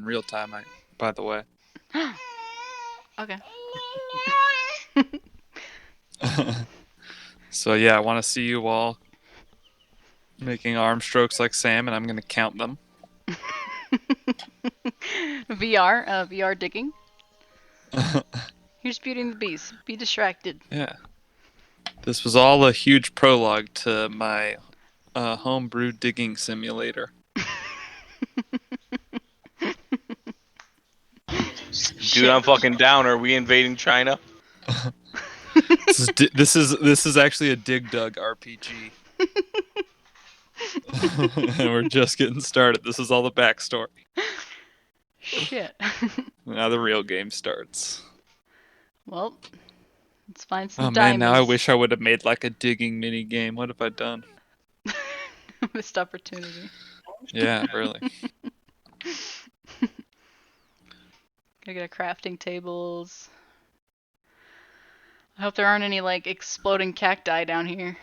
real time, by the way. Okay. So yeah, I want to see you all making arm strokes like Sam, and I'm going to count them. VR digging. Here's Beauty and the Beast. Be distracted. Yeah. This was all a huge prologue to my homebrew digging simulator. Dude, I'm fucking down. Are we invading China? This is actually a Dig Dug RPG. And we're just getting started. This is all the backstory. Shit. Now the real game starts. Well, let's find some Oh man, now I diamonds. wish I would have made like a digging mini game. What have I done? Missed opportunity. Yeah, really. Gotta get our crafting tables. I hope there aren't any like exploding cacti down here.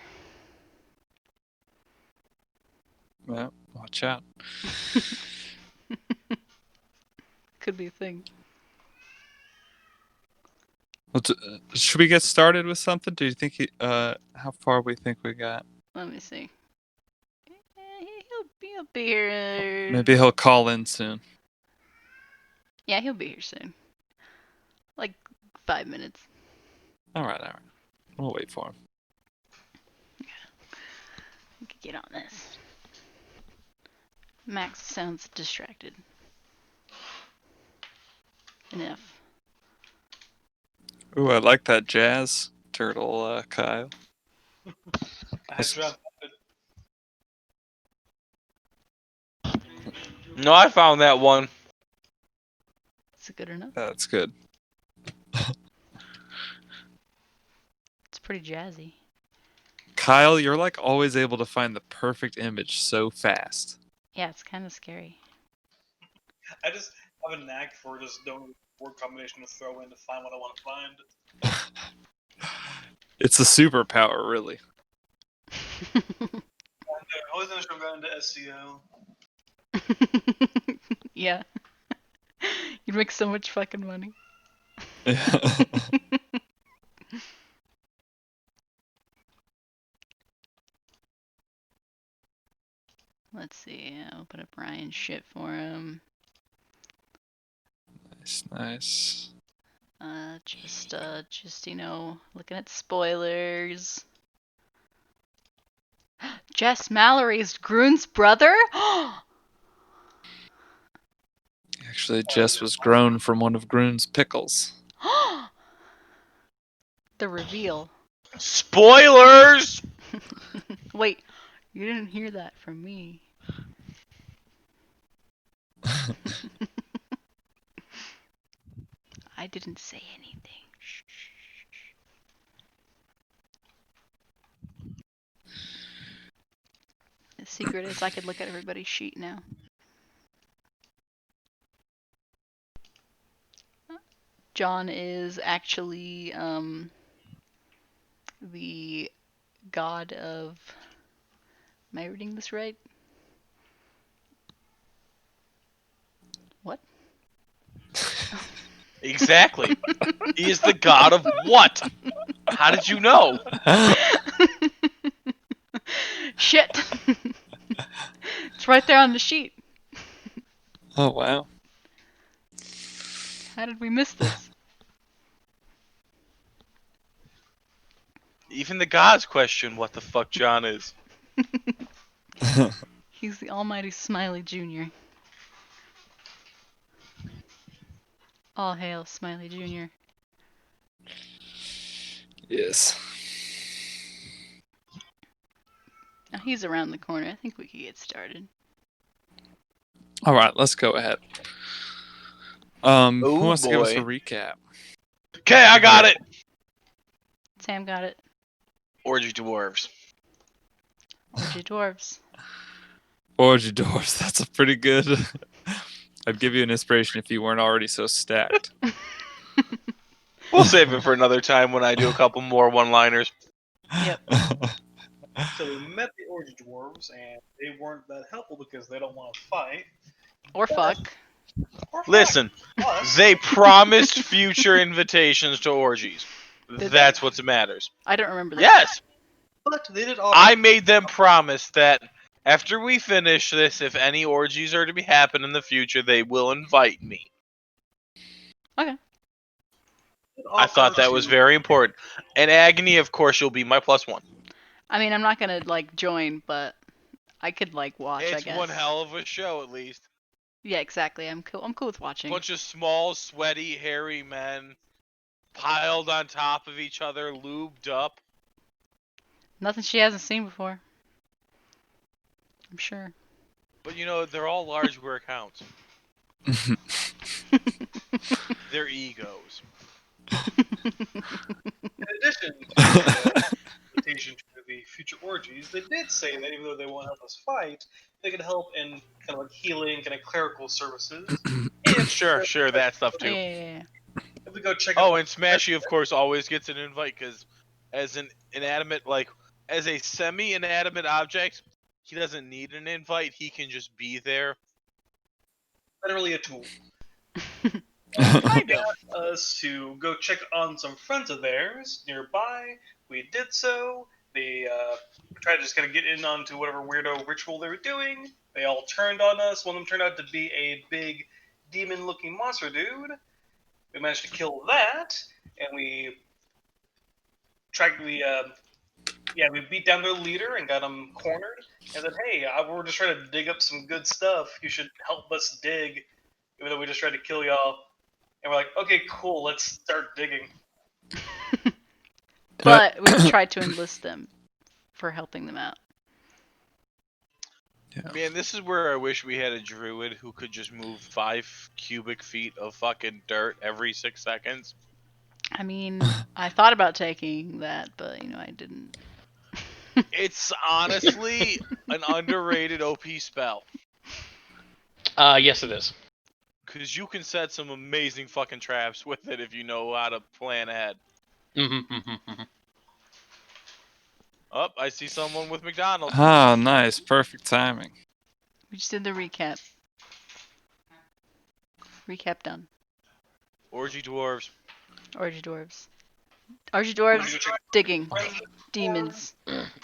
Well, watch out. Could be a thing. Should we get started with something? Do you think how far we think we got? Let me see. He'll be here. Maybe he'll call in soon. Yeah, he'll be here soon. Like 5 minutes. All right. We'll wait for him. We could get on this. Max sounds distracted. Enough. Ooh, I like that jazz turtle, Kyle. No, I found that one. Is it good enough? That's good. It's pretty jazzy. Kyle, you're like always able to find the perfect image so fast. Yeah, it's kind of scary. I just have a knack for just knowing word combination to throw in to find what I want to find. It's a superpower, really. I always know I'm going into SEO. Yeah. You'd make so much fucking money. Let's see. I'll open up Ryan's shit for him. Nice. Just looking at spoilers. Jess Mallory is Groon's brother? Actually, Jess was grown from one of Groon's pickles. The reveal. Spoilers! Wait, you didn't hear that from me. I didn't say anything. Shh. The secret is I could look at everybody's sheet now. John is actually the god of... Am I reading this right? What? Exactly. He is the god of what? How did you know? Shit! It's right there on the sheet. Oh, wow. How did we miss this? Even the gods question what the fuck John is. He's the almighty Smiley Jr. All hail Smiley Jr. Yes. Now he's around the corner. I think we could get started. All right, let's go ahead. Who wants to give us a boy. recap? Okay, I got it. Sam got it. Orgy dwarves. Orgy dwarves. Orgy doors. That's a pretty good. I'd give you an inspiration if you weren't already so stacked. We'll save it for another time when I do a couple more one-liners. Yep. So we met the orgy dwarves, and they weren't that helpful because they don't want to fight. Or fuck. Listen, Plus, they promised future invitations to orgies. Did That's what matters. I don't remember that. Yes, but they did offer. I made them promise that after we finish this, if any orgies are to be happen in the future, they will invite me. I thought that was very important. And Agony, of course, you'll be my +1. I mean, I'm not gonna like join, but I could like watch. I It's guess. one hell of a show, at least. Yeah, exactly. I'm cool. I'm cool with watching. Bunch of small, sweaty, hairy men piled on top of each other, lubed up. Nothing she hasn't seen before. I'm sure. But you know, they're all large where it counts. They're egos. In addition to the invitation to the future orgies, they did say that even though they won't help us fight, they could help in kind of like healing, kind of clerical services. Sure, that stuff too. Yeah. If we go check Oh, out and Smashy, of course, always gets an invite because, as an inanimate, like, as a semi-inanimate object, he doesn't need an invite. He can just be there. literally a tool. Kind of. Us to go check on some friends of theirs nearby. We did so. They tried to just kind of get in onto whatever weirdo ritual they were doing. They all turned on us. One of them turned out to be a big demon-looking monster dude. We managed to kill that, and we we beat down their leader and got him cornered. And said, "Hey, we're just trying to dig up some good stuff. You should help us dig, even though we just tried to kill y'all." And we're like, "Okay, cool. Let's start digging." But we tried to enlist them for helping them out. Man, this is where I wish we had a druid who could just move 5 cubic feet of fucking dirt every 6 seconds. I mean, I thought about taking that, but you know, I didn't. It's honestly an underrated OP spell. Yes, it is. Because you can set some amazing fucking traps with it if you know how to plan ahead. Oh, I see someone with McDonald's. Oh, nice. Perfect timing. We just did the recap. Recap done. Orgy dwarves. Orgy dwarves. Orgy dwarves digging. Demons.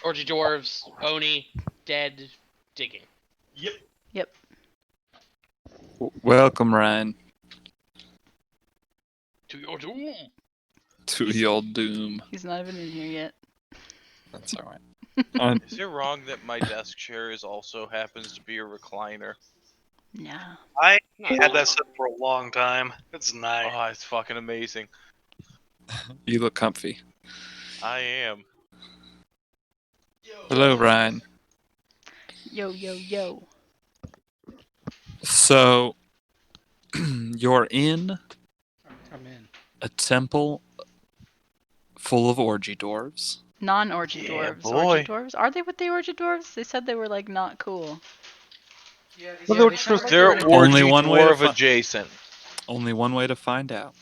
Orgy dwarves, Oni, dead, digging. Yep. Yep. Welcome, Ryan, To your doom. to your doom. He's not even in here yet. That's all right. Is it wrong that my desk chair is also happens to be a recliner? Nah. I had that set for a long time. It's nice. Oh, it's fucking amazing. You look comfy. I am. Hello, Ryan. Yo, yo, yo. So, you're in I'm in. a temple full of orgy dwarves. Non-orgy Yeah, dwarves. boy. Orgy dwarves? Are they with the orgy dwarves? They said they were like not cool. They're Only orgy one way to dwarf adjacent. Only one way to find out.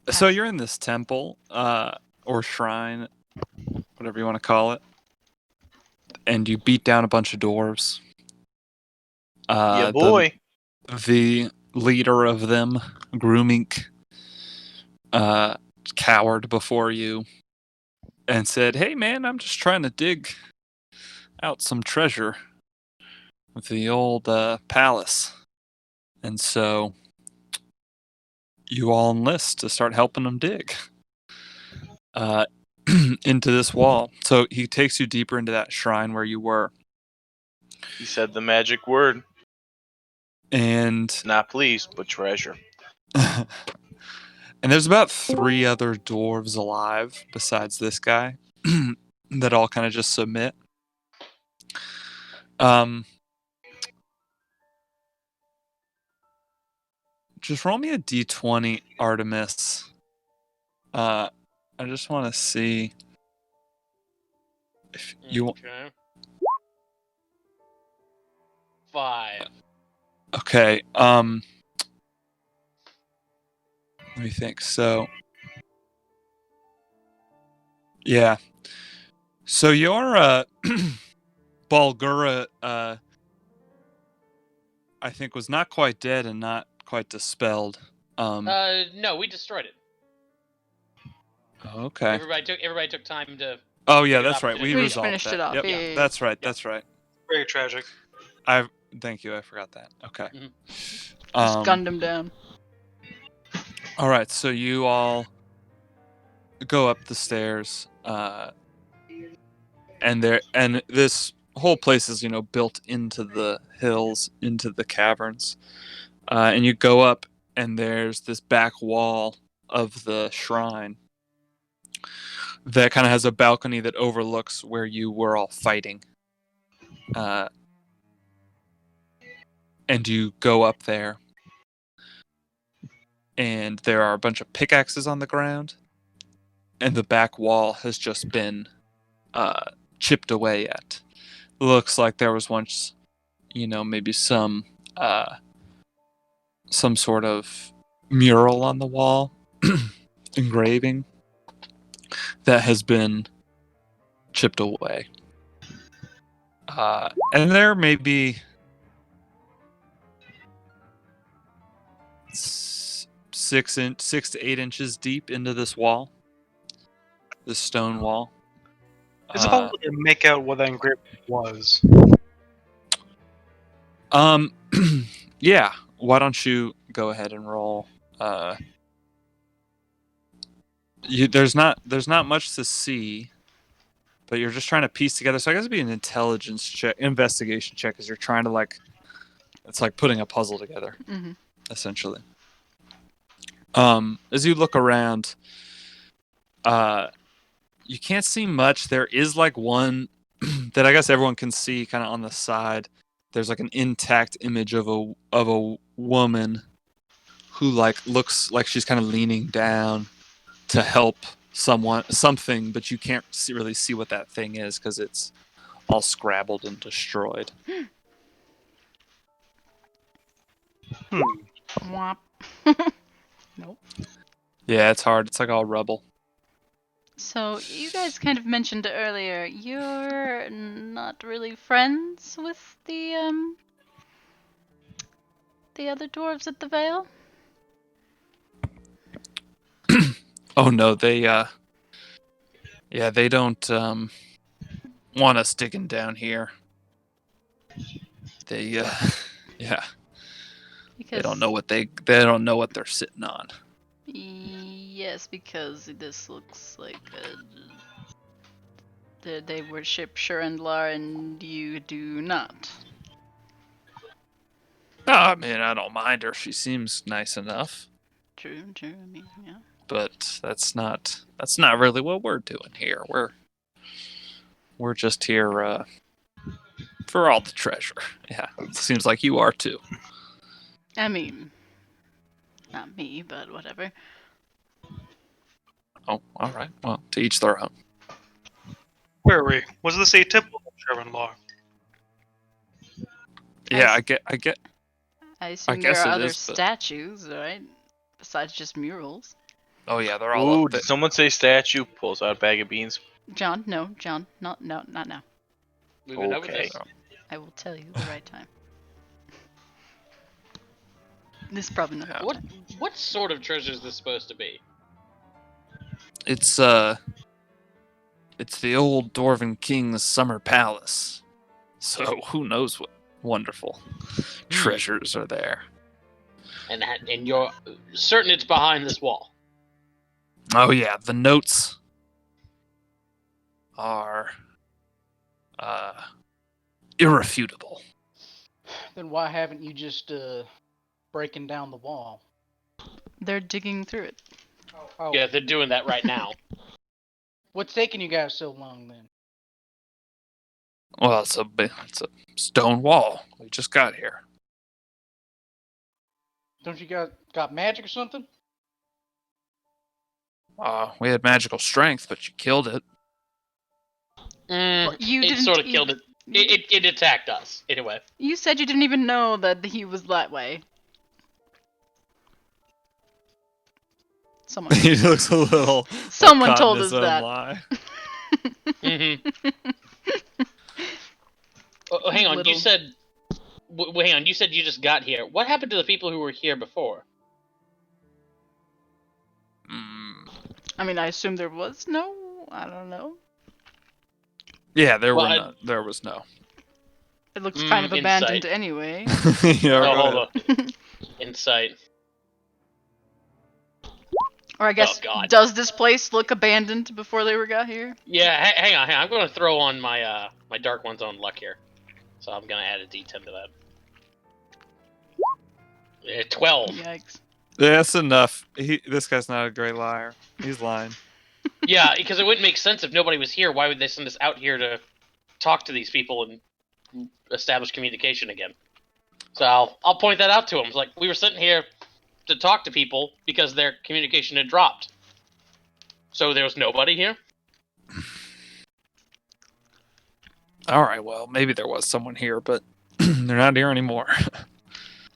So you're in this temple, or shrine, whatever you want to call it, and you beat down a bunch of dwarves. Yeah, boy. The leader of them, Groomink, cowered before you and said, "Hey, man, I'm just trying to dig out some treasure of the old palace." And so you all enlist to start helping him dig into this wall. So he takes you deeper into that shrine where you were. He said the magic word. And Not please, but treasure. and there's about 3 other dwarves alive besides this guy that all kind of just submit. Just roll me a d20, Artemis. I just want to see if you. Okay. 5. Okay. Let me think. So. Yeah. So your Balgura. I think was not quite dead and not quite dispelled. No, we destroyed it. Okay. Everybody took time to. Oh yeah, Good that's right. We opportunity. We resolved finished that. it off. Yep. Yeah. That's right. Yeah. That's right. Very tragic. Thank you. I forgot that. Okay. Mhm. Just gunned him down. All right. So you all go up the stairs, and this whole place is built into the hills, into the caverns, and you go up, and there's this back wall of the shrine that kind of has a balcony that overlooks where you were all fighting. And you go up there, and there are a bunch of pickaxes on the ground, and the back wall has just been chipped away at. Looks like there was once, maybe some sort of mural on the wall, engraving, that has been chipped away. And there may be 6 to 8 inches deep into this wall, this stone wall. Is it possible to make out what that engraving was? Yeah. Why don't you go ahead and roll? There's not much to see, but you're just trying to piece together. So I guess it'd be an investigation check, as you're trying to it's like putting a puzzle together, Mm-hmm. essentially. As you look around, you can't see much. There is one that I guess everyone can see kind of on the side. There's an intact image of a woman who looks like she's kind of leaning down to help something, but you can't really see what that thing is because it's all scrabbled and destroyed. Womp. Nope. Yeah, it's hard. It's all rubble. So you guys kind of mentioned earlier you're not really friends with the other dwarves at the Vale? Oh no, they they don't want us digging down here. They yeah, Because they don't know what they're sitting on. Yes, because this looks like they worship Shurendlar and you do not. I mean, I don't mind her. She seems nice enough. True, I mean, yeah. But that's not really what we're doing here. We're just here for all the treasure. Yeah, it seems like you are too. I mean, not me, but whatever. Oh, all right. Well, to each their own. Where are we? Was this a temple of Shurendlar? Yeah, I I get. I assume guess there are it other is, but- statues, right? Besides just murals. Oh yeah, they're all Ooh, up there. did someone say statue? Pulls out a bag of beans. John, no, not now. We've been over Okay. this. I will tell you the right time. This is probably not. Yeah. What sort of treasure is this supposed to be? It's the old Dwarven King's summer palace. So who knows what wonderful treasures are there. And you're certain it's behind this wall. Oh yeah, the notes are irrefutable. Then why haven't you just breaking down the wall? They're digging through it. Oh, Yeah, they're doing that right now. what's taking you guys so long then? Well, it's a stone wall. We just got here. Don't you got magic or something? We had magical strength, but you killed it. You It didn't. sort of killed it. It attacked us anyway. You said you didn't even know that he was that way. Someone. He looks a little. Someone caught in told his us own that. lie. Mm-hmm. Oh, hang on. You Little- said Hang on, you said you just got here. What happened to the people who were here before? Mm. I mean, I assume there was no. I don't know. Yeah, there Well, were I- none. There was no. It looks kind of abandoned Insight. anyway. Yeah, Oh, go hold ahead. on. Insight. Or I guess, God. does this place look abandoned before they were got here? Yeah, hang on. I'm gonna throw on my my Dark One's own luck here. So I'm gonna add a D10 to that. 12. Yikes. Yeah, that's enough. This guy's not a great liar. He's lying. Yeah, because it wouldn't make sense if nobody was here. Why would they send us out here to talk to these people and establish communication again? So I'll point that out to them. It's like, we were sitting here to talk to people because their communication had dropped. So there was nobody here? All right, well, maybe there was someone here, but they're not here anymore.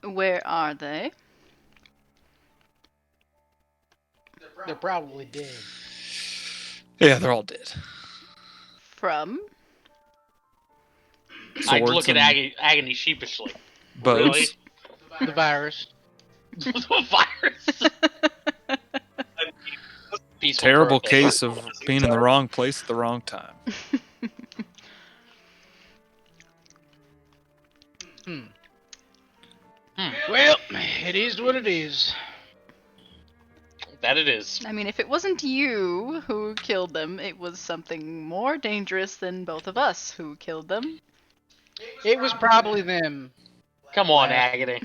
Where are they? They're probably dead. Yeah, they're all dead. From? I'd Swords look at and Agony sheepishly. bows. Really? The virus. The virus. Peaceful Terrible birthday. case of being in the wrong place at the wrong time. Well, it is what it is. That it is. I mean, if it wasn't you who killed them, it was something more dangerous than both of us who killed them. It was probably them. Come on, Agony.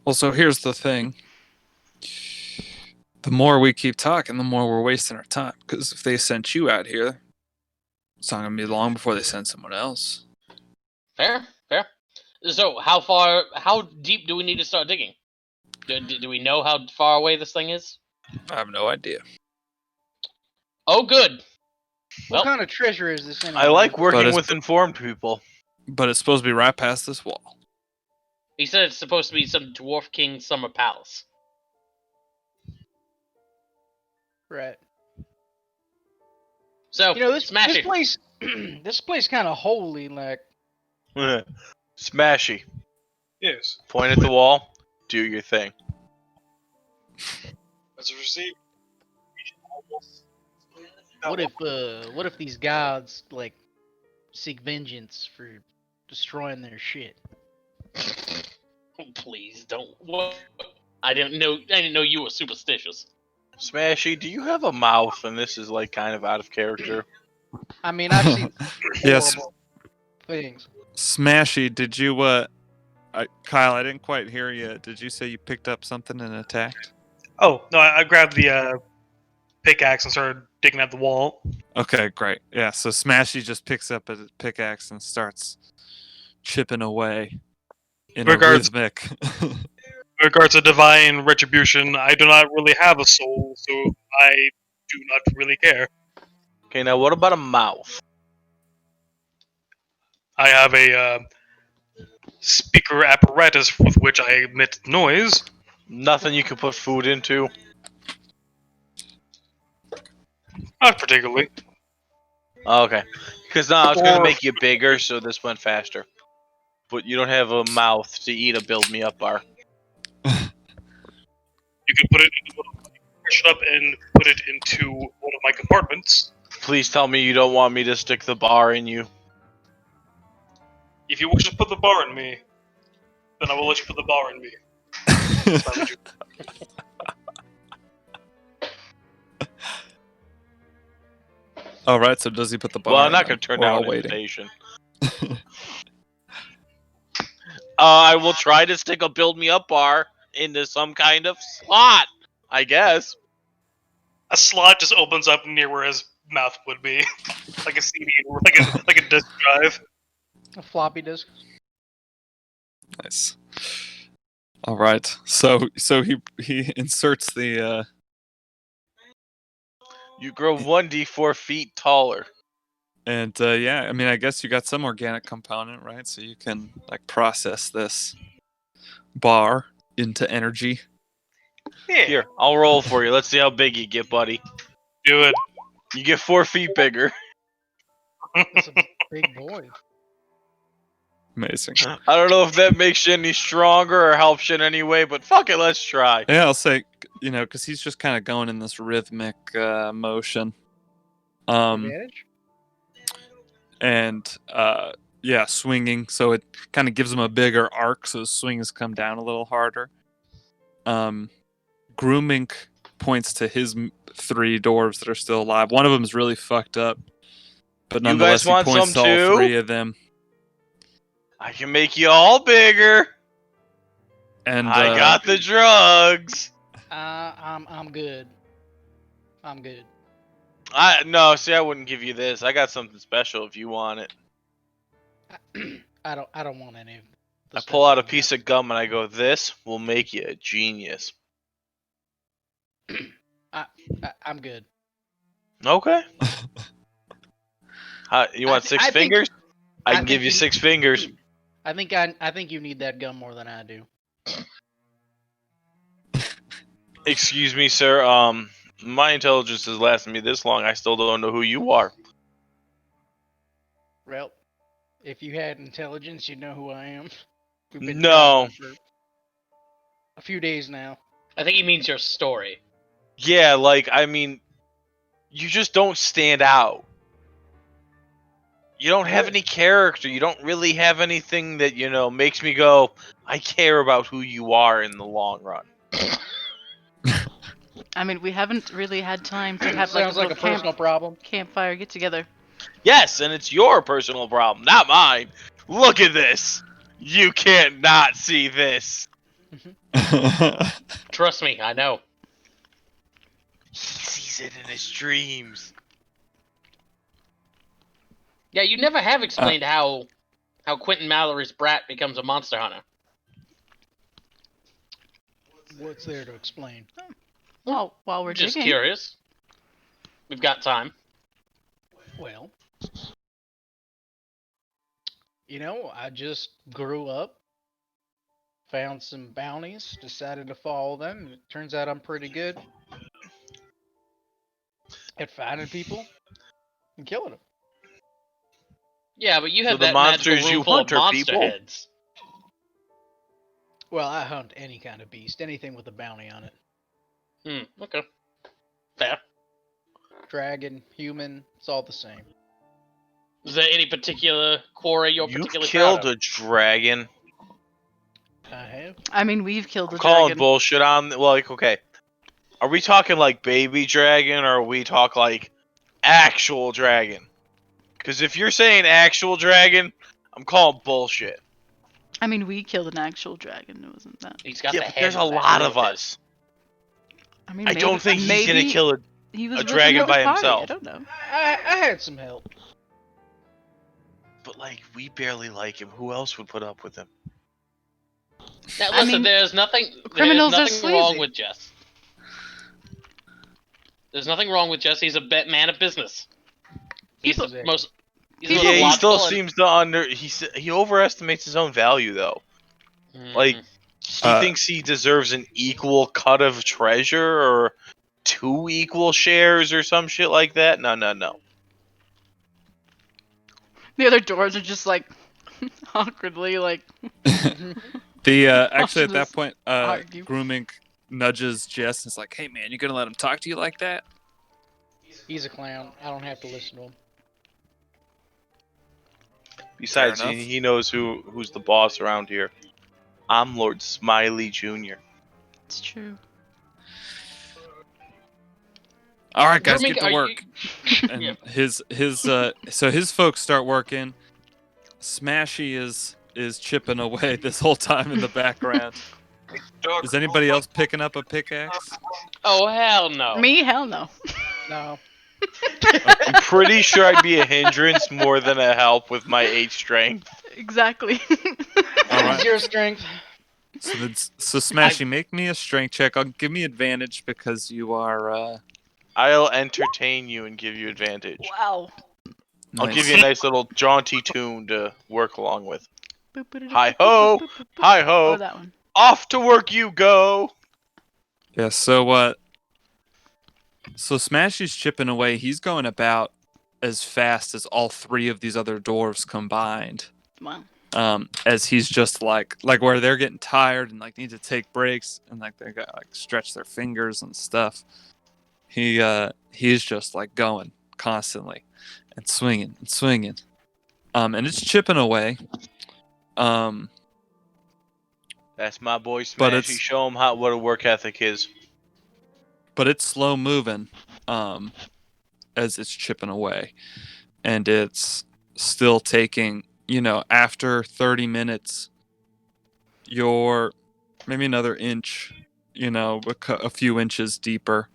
Well, so here's the thing. The more we keep talking, the more we're wasting our time. Because if they sent you out here, it's not going to be long before they send someone else. Fair, fair. So, how deep do we need to start digging? Do we know how far away this thing is? I have no idea. Oh, good. What Well, kind of treasure is this anyway? I like But working it's- with informed people. But it's supposed to be right past this wall. he said it's supposed to be some Dwarf King summer palace. Right. So, You know, this smash it. place, this place kind of holy. Like, Smashy. Yes. Point at the wall. Do your thing. As a receiver. what if these gods like seek vengeance for destroying their shit? Please don't. What? I didn't know you were superstitious. Smashy, do you have a mouth? And this is like kind of out of character. I mean, I've seen Yes, horrible things. Smashy, did you, Kyle, I didn't quite hear you. Did you say you picked up something and attacked? Oh, no, I grabbed the pickaxe and started digging at the wall. Okay, great. Yeah, so Smashy just picks up a pickaxe and starts chipping away in Regards- a rhythmic. In regards to divine retribution, I do not really have a soul, so I do not really care. Okay, now what about a mouth? I have a speaker apparatus with which I emit noise. Nothing you can put food into. Not particularly. Okay. Because now I was going to Or- make you bigger, so this went faster. But you don't have a mouth to eat a build me up bar. You can put it into push it up and put it into one of my compartments. Please tell me you don't want me to stick the bar in you. If you wish to put the bar in me, then I will let you put the bar in me. That's not what you- All right, so does he put the bar? Well, I'm in not then? going to turn We're down all an waiting. invitation. I will try to stick a build me up bar into some kind of slot, I guess. A slot just opens up near where his mouth would be, like a CD, like a disk drive. A floppy disk. Nice. All right, so he inserts the. You grow 1d4 feet taller. And yeah, I mean, I guess you got some organic component, right? So you can like process this bar into energy. Yeah, Here, I'll roll for you. Let's see how big you get, buddy. do it. You get 4 feet bigger. That's a big boy. Amazing. I don't know if that makes you any stronger or helps you in any way, but fuck it, let's try. Yeah, I'll say, because he's just kind of going in this rhythmic motion. Advantage? And yeah, swinging, so it kind of gives him a bigger arc, so his swings come down a little harder. Groomink points to his 3 dwarves that are still alive. One of them is really fucked up, but You nonetheless, guys want he points some to all too? 3 of them. I can make you all bigger. And I got the drugs. I'm good. I'm good. No, see, I wouldn't give you this. I got something special if you want it. I don't want any of the I stuff pull out a you piece of gum and I go, "This will make you a genius." I'm good. Okay. You want six I think- fingers? I I can give think you 6 fingers. I think you need that gum more than I do. Excuse me, sir. My intelligence has lasted me this long. I still don't know who you are. Well, if you had intelligence, you'd know who I am. We've been No. traveling for a few days now. I think he means your story. Yeah, I mean, you just don't stand out. You don't have any character. You don't really have anything that, makes me go, I care about who you are in the long run. I mean, we haven't really had time to have like Sounds like a personal problem. campfire get together. Yes, and it's your personal problem, not mine. Look at this. You can't not see this. Trust me, I know. He sees it in his dreams. Yeah, you never have explained how Quentin Mallory's brat becomes a monster hunter. What's there to explain? While we're Just digging. curious. We've got time. Well, I just grew up, found some bounties, decided to follow them, and it turns out I'm pretty good at finding people and killing them. Yeah, but you So have the that magical monsters room you full of hunt are monster people? heads. Well, I hunt any kind of beast, anything with a bounty on it. Okay. Fair. Dragon, human, it's all the same. Is there any particular quarry you're You've particularly killed proud of? a dragon. I have. I mean, we've killed a Calling dragon. bullshit on. Okay. Are we talking baby dragon, or are we talk actual dragon? Because if you're saying actual dragon, I'm calling bullshit. I mean, we killed an actual dragon. It wasn't that. He's got Yeah, the but head. there's a that lot of with it. us. I mean, I don't think he's gonna kill He was a with dragon another by party, himself. I don't know. I had some help. But we barely like him. Who else would put up with him? Now, I listen, mean, there's nothing criminals are wrong sleazy. with Jess. There's nothing wrong with Jess. He's a man of business. He's People- the most. He's People- the most Yeah, he still logical and- seems to he overestimates his own value though. Like he thinks he deserves an equal cut of treasure or 2 equal shares or some shit like that. No. The other doors are just awkwardly The actually at that Just point, argue. Groomink nudges Jess and is like, "Hey man, you gonna let him talk to you like that?" He's a clown. I don't have to listen to him. Besides, Fair he, enough. he knows who's the boss around here. I'm Lord Smiley Jr. It's true. All right, guys, Grooming, get to are work. you- And Yeah. his folks start working. Smashy is chipping away this whole time in the background. Is anybody else picking up a pickaxe? Oh hell no! Me? Hell no. No. I'm pretty sure I'd be a hindrance more than a help with my 8 strength. Exactly. All right. Zero strength. So Smashy, make me a strength check. Give me advantage because you are. I'll entertain you and give you advantage. Wow. I'll Nice. give you a nice little jaunty tune to work along with. Hi ho! Hi Oh, ho! that one. Off to work you go! Yeah. So Smashy's chipping away. He's going about as fast as all 3 of these other dwarves combined. Wow. as he's just like where they're getting tired and like need to take breaks and like they got like stretch their fingers and stuff. He's just like going constantly and swinging and swinging, and it's chipping away. That's my boy But Smashy. it's- Show him what a work ethic is. but it's slow moving, as it's chipping away, and it's still taking. After 30 minutes, you're maybe another inch. A few inches deeper.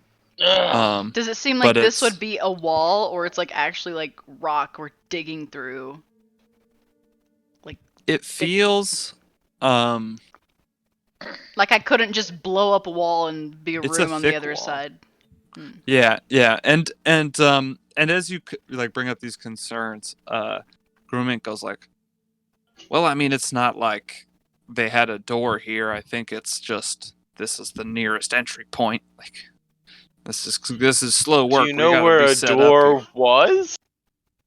Ugh. Does it seem like But this it's- would be a wall, or it's like actually like rock we're digging through? It feels. Like I couldn't just blow up a wall and be a It's a room on the thick other wall. side. Yeah, and as you like bring up these concerns, Groomink goes like, "Well, I mean, it's not like they had a door here. I think it's just this is the nearest entry point. Like, this is slow work. Do you We know gotta where be a set up door here." was?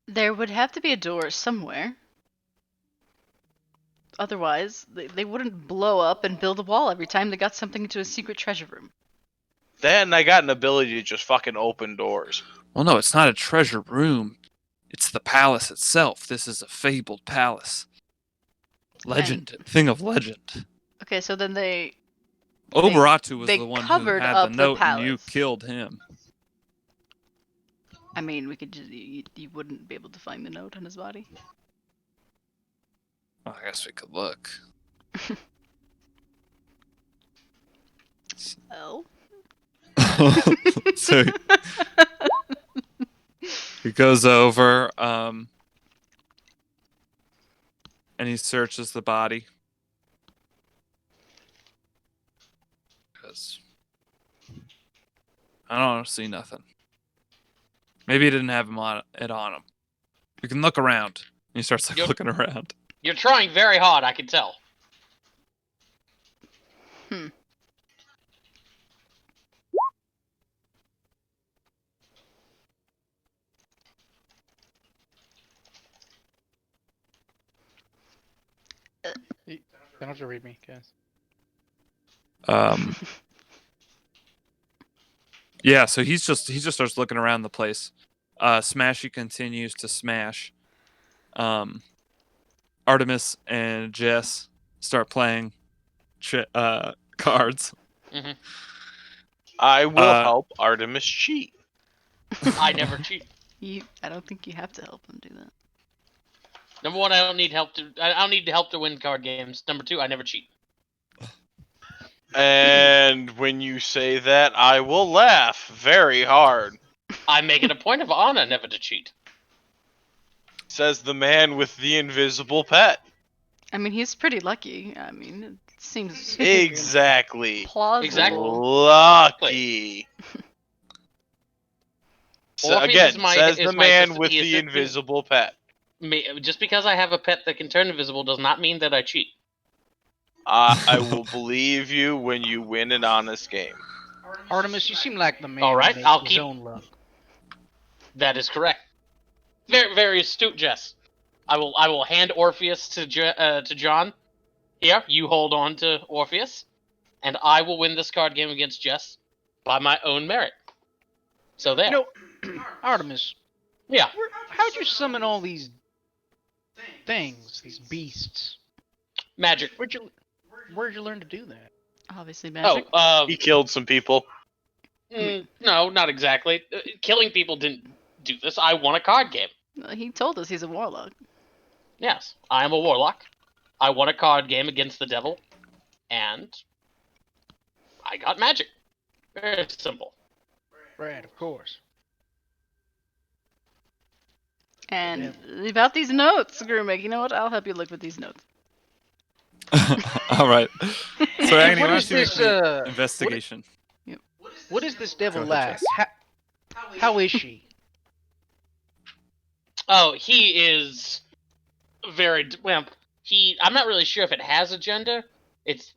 There would have to be a door somewhere. Otherwise, they wouldn't blow up and build a wall every time they got something into a secret treasure room. Then I got an ability to just fucking open doors. Well, no, it's not a treasure room. It's the palace itself. This is a fabled palace. Legend, thing of legend. Okay, so then they Obaratu was they the one who covered had up the the note, and you palace. killed him. I mean, we could just you wouldn't be able to find the note on his body. Well, I guess we could look. Oh. So he goes over, and he searches the body. Because I don't see nothing. Maybe he didn't have it on him. You can look around. He starts like, Yep. looking around. You're trying very hard, I can tell. Don't have to read me, guys. Yeah, so he just starts looking around the place. Smashy continues to smash. Artemis and Jess start playing cards. I will Uh, help Artemis cheat. I never cheat. I don't think you have to help him do that. Number one, I don't need help to win card games. Number two, I never cheat. And when you say that, I will laugh very hard. I make it a point of honor never to cheat. Says the man with the invisible pet. I mean, he's pretty lucky. I mean, it seems Exactly. plausible. Exactly. Lucky. So Orpheus again, is my- says is the my man assistant- with he the assisted- invisible pet. Just because I have a pet that can turn invisible does not mean that I cheat. I will believe you when you win an honest game. Artemis, you seem like the man All right, who makes I'll his keep- own luck. That is correct. Very, very astute, Jess. I will hand Orpheus to John. Here, you hold on to Orpheus, and I will win this card game against Jess by my own merit. So there. You know, Artemis, Yeah. how'd you summon all these things, these beasts? Magic. Where'd you learn to do that? Obviously magic. He killed some people. No, not exactly. Killing people didn't do this. I won a card game. He told us he's a warlock. Yes, I am a warlock. I won a card game against the devil, and I got magic. Very simple. Right, of course. And about these notes, Groomig, you know what? I'll help you look with these notes. All right. So Agony, What why is don't you this, make me what- investigation? What is this devil Go ahead, like? Jess. How is she? Oh, he is very well. I'm not really sure if it has a gender. It's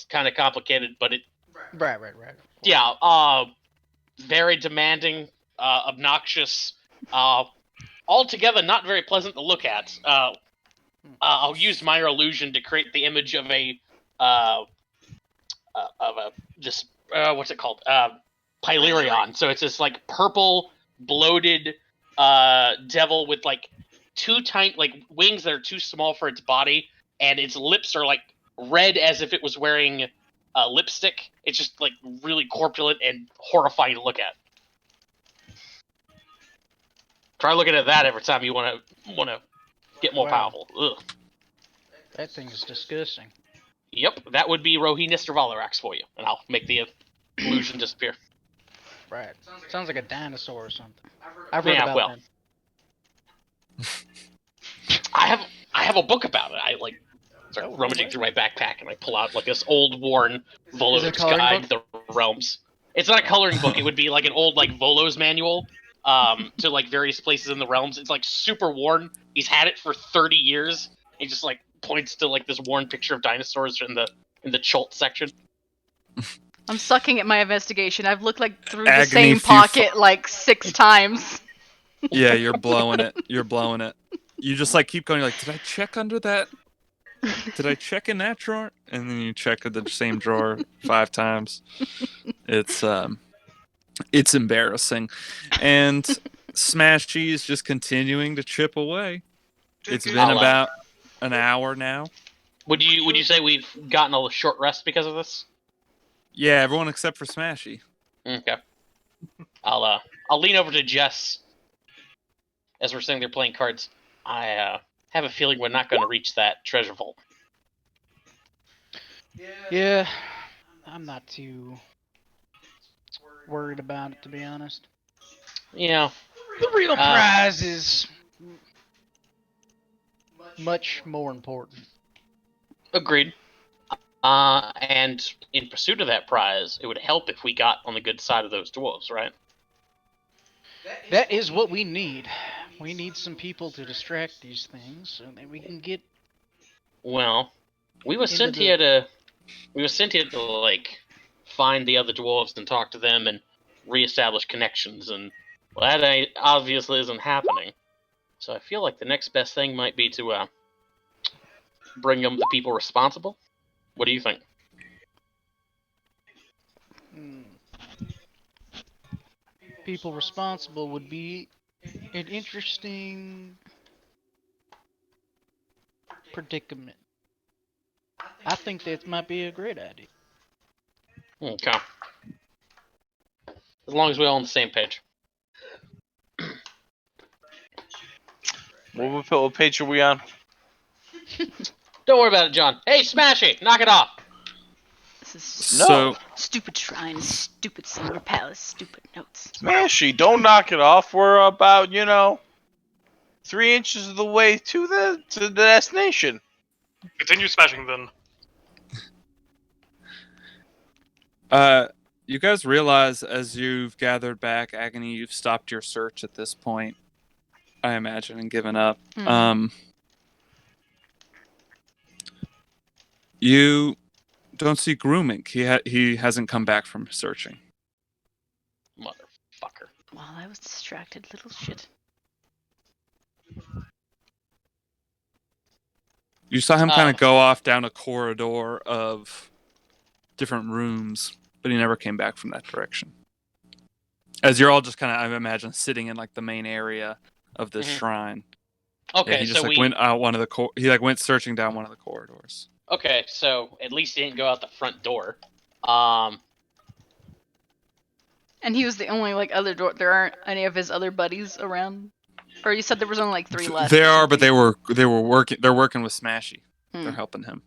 kind of complicated, but it Right. yeah. Very demanding, obnoxious, altogether not very pleasant to look at. I'll use minor illusion to create the image of this what's it called? Pylerion. So it's this like purple bloated devil with like two tiny like wings that are too small for its body, and its lips are like red as if it was wearing lipstick. It's just like really corpulent and horrifying to look at. Try looking at that every time you want to get more Wow. powerful. Ugh. That thing is disgusting. Yep, that would be Rohinister Valerax for you, and I'll make the illusion disappear. Right. Sounds like a dinosaur or something. I've read Yeah, about well. them. I have a book about it. I like start Oh, rummaging really? through my backpack and I pull out like this old worn Is it a Volo's coloring Guide to the Realms. It's not a coloring book. It would be like an old like Volo's manual to like various places in the realms. It's like super worn. He's had it for 30 years. He just like points to like this worn picture of dinosaurs in the Chult section. I'm sucking at my investigation. I've looked like through the Agony same if you pocket like 6 times. Yeah, you're blowing it. You're blowing it. You just like keep going like, did I check under that? Did I check in that drawer? And then you check the same drawer 5 times. It's embarrassing. And Smash Cheese just continuing to chip away. It's been I'll, about an hour now. Would you say we've gotten a short rest because of this? Yeah, everyone except for Smashy. Okay. I'll lean over to Jess as we're sitting there playing cards. I have a feeling we're not going to reach that treasure vault. Yeah, I'm not too worried about it, to be honest. Yeah. The real prize is much more important. Agreed. And in pursuit of that prize, it would help if we got on the good side of those dwarves, right? That is what we need. We need some people to distract these things so that we can get. Well, we were Into sent the- here to like find the other dwarves and talk to them and reestablish connections, and well, that obviously isn't happening. So I feel like the next best thing might be to bring them the people responsible. What do you think? People responsible would be an interesting predicament. I think that might be a great idea. Okay. As long as we're all on the same page. What page are we on? Don't worry about it, John. Hey, Smashy, knock it off. This is So stupid shrine, stupid summer palace, stupid notes. Smashy, don't knock it off. We're about 3 inches of the way to the destination. Continue smashing then. you guys realize as you've gathered back Agony, you've stopped your search at this point, I imagine, and given up. You don't see Grooming. He hasn't come back from searching. Motherfucker. While I was distracted, little shit. You saw him kind of go off down a corridor of different rooms, but he never came back from that direction. As you're all just kind of, I imagine, sitting in like the main area of this shrine. Okay, Yeah, he just so went out one of the he went searching down one of the corridors. Okay, so at least he didn't go out the front door. And he was the only like other door. There aren't any of his other buddies around. Or you said there was only like 3 left. There are, but they were working. They're working with Smashy. Hmm. They're helping him.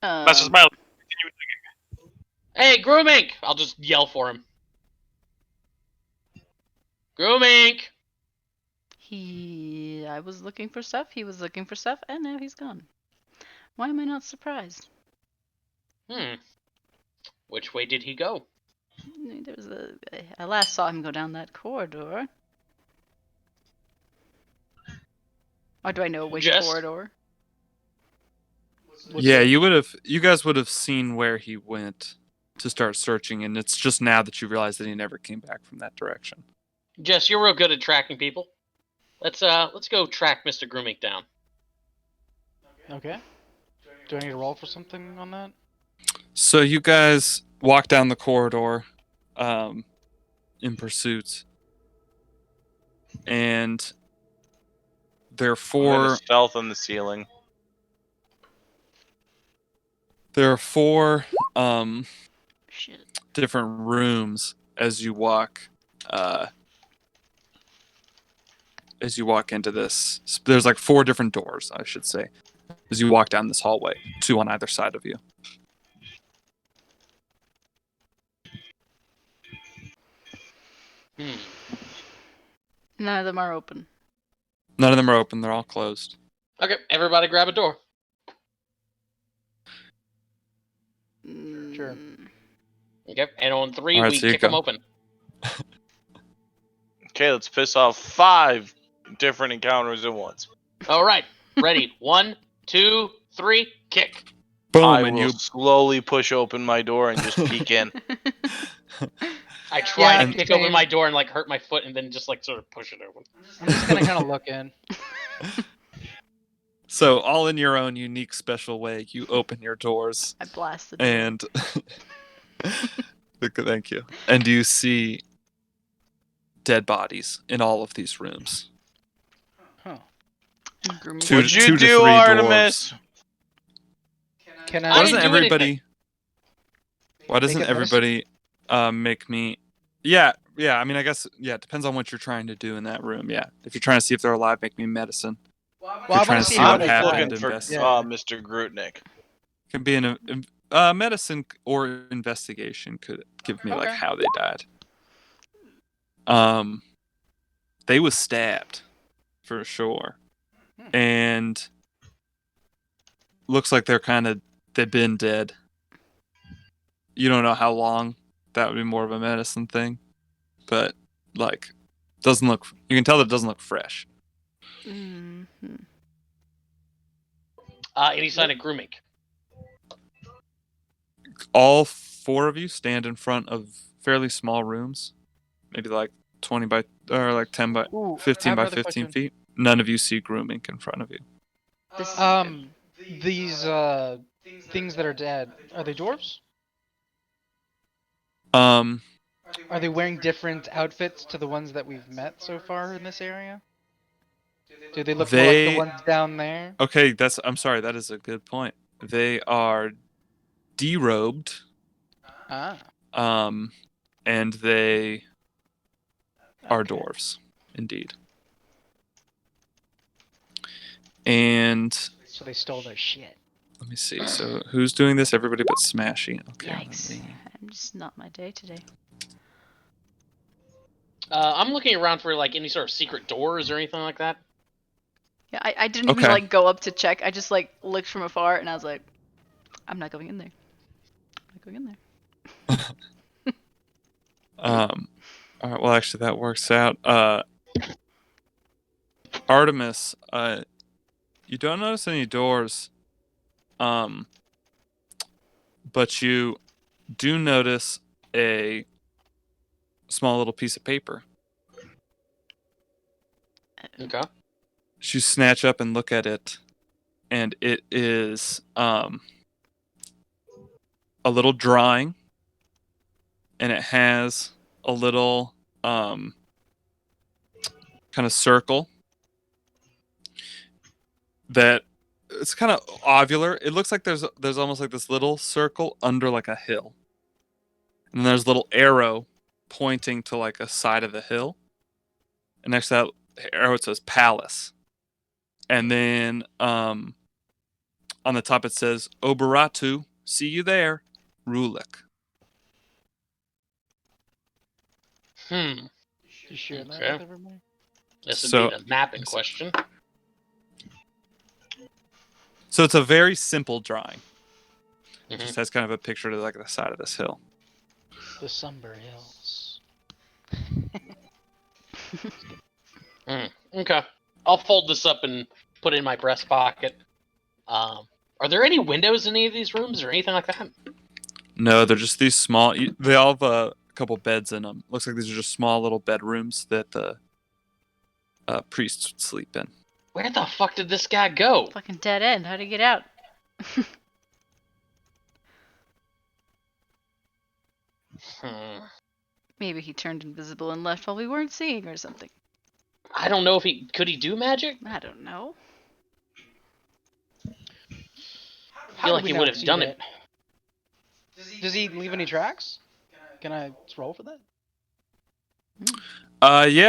That's just my continue digging. Hey, Grooming! I'll just yell for him. Grooming! I was looking for stuff. He was looking for stuff, and now he's gone. Why am I not surprised? Which way did he go? There was I last saw him go down that corridor. Or do I know which Just- corridor? Yeah, you guys would have seen where he went to start searching, and it's just now that you realize that he never came back from that direction. Jess, you're real good at tracking people. Let's go track Mr. Grooming down. Okay. Do I need to roll for something on that? So you guys walk down the corridor in pursuit. And there are I'm gonna four stealth on the ceiling. Shit. different rooms as you walk into this. There's like 4 different doors, I should say, as you walk down this hallway, 2 on either side of you. None of them are open. None of them are open, they're all closed. Okay, everybody grab a door. Sure. Okay, and on 3, All right, we so you kick them go. open. Okay, let's piss off 5 different encounters at once. All right, ready. 1, 2, 3, kick. Boom, I and will you slowly push open my door and just peek in. I try Yeah, to kick same. open my door and like hurt my foot and then just like sort of push it open. I'm just gonna kind of look in. So all in your own unique special way, you open your doors I blasted. and thank you. And you see dead bodies in all of these rooms. Huh. Grooming. Two- What'd you 2 to do, 3 Artemis? Can I Why I? didn't doesn't do anything. everybody? Why doesn't Make a medicine? everybody make me? Yeah. I mean, I guess it depends on what you're trying to do in that room. Yeah, if you're trying to see if they're alive, make me medicine. Well, You're I trying want to to see see what how I'm they happened looking and for investigate. Mr. Grutnik. Can be an medicine or investigation could give me like Okay. how they died. They was stabbed for sure, and looks like they've been dead. You don't know how long. That would be more of a medicine thing, but like doesn't look. You can tell that it doesn't look fresh. Mm-hmm. Any sign of grooming? All 4 of you stand in front of fairly small rooms, maybe like 20 by or like 10 by Ooh, I 15 have by another 15 question. feet. None of you see grooming in front of you. These things that are dead, are they dwarves? Um, Are they wearing different outfits to the ones that we've met so far in this area? Do they look more like the They- ones down there? okay, I'm sorry, that is a good point. They are derobed, Ah. and they are dwarves, indeed. And So they stole their shit. let me see. So who's doing this? Everybody but Smashy. Okay. let Yikes. me- I'm just not my day today. I'm looking around for like any sort of secret doors or anything like that. Yeah, I didn't even Okay. like go up to check. I just like looked from afar and I was like, I'm not going in there. I'm not going in there. All right, well, actually, that works out. Artemis, you don't notice any doors, but you do notice a small little piece of paper. Okay. You snatch up and look at it, and it is a little drawing, and it has a little kind of circle that it's kind of ovular. It looks like there's almost like this little circle under like a hill, and then there's a little arrow pointing to like a side of the hill, and next to that arrow it says palace, and then on the top it says Oberatu, see you there, Rulik. Hmm. You share that Okay. with everybody? This would So- be the map in question. So it's a very simple drawing. It Mhm. just has kind of a picture to like the side of this hill. The Sunbury Hills. Okay. I'll fold this up and put it in my breast pocket. Are there any windows in any of these rooms or anything like that? No, they're just these small. They all have couple beds in them. Looks like these are just small little bedrooms that the priests would sleep in. Where the fuck did this guy go? Fucking dead end. How'd he get out? Hmm. Maybe he turned invisible and left while we weren't seeing or something. I don't know if he could he do magic. I don't know. I feel like he would have done it. Does he leave any tracks? Can I roll for that?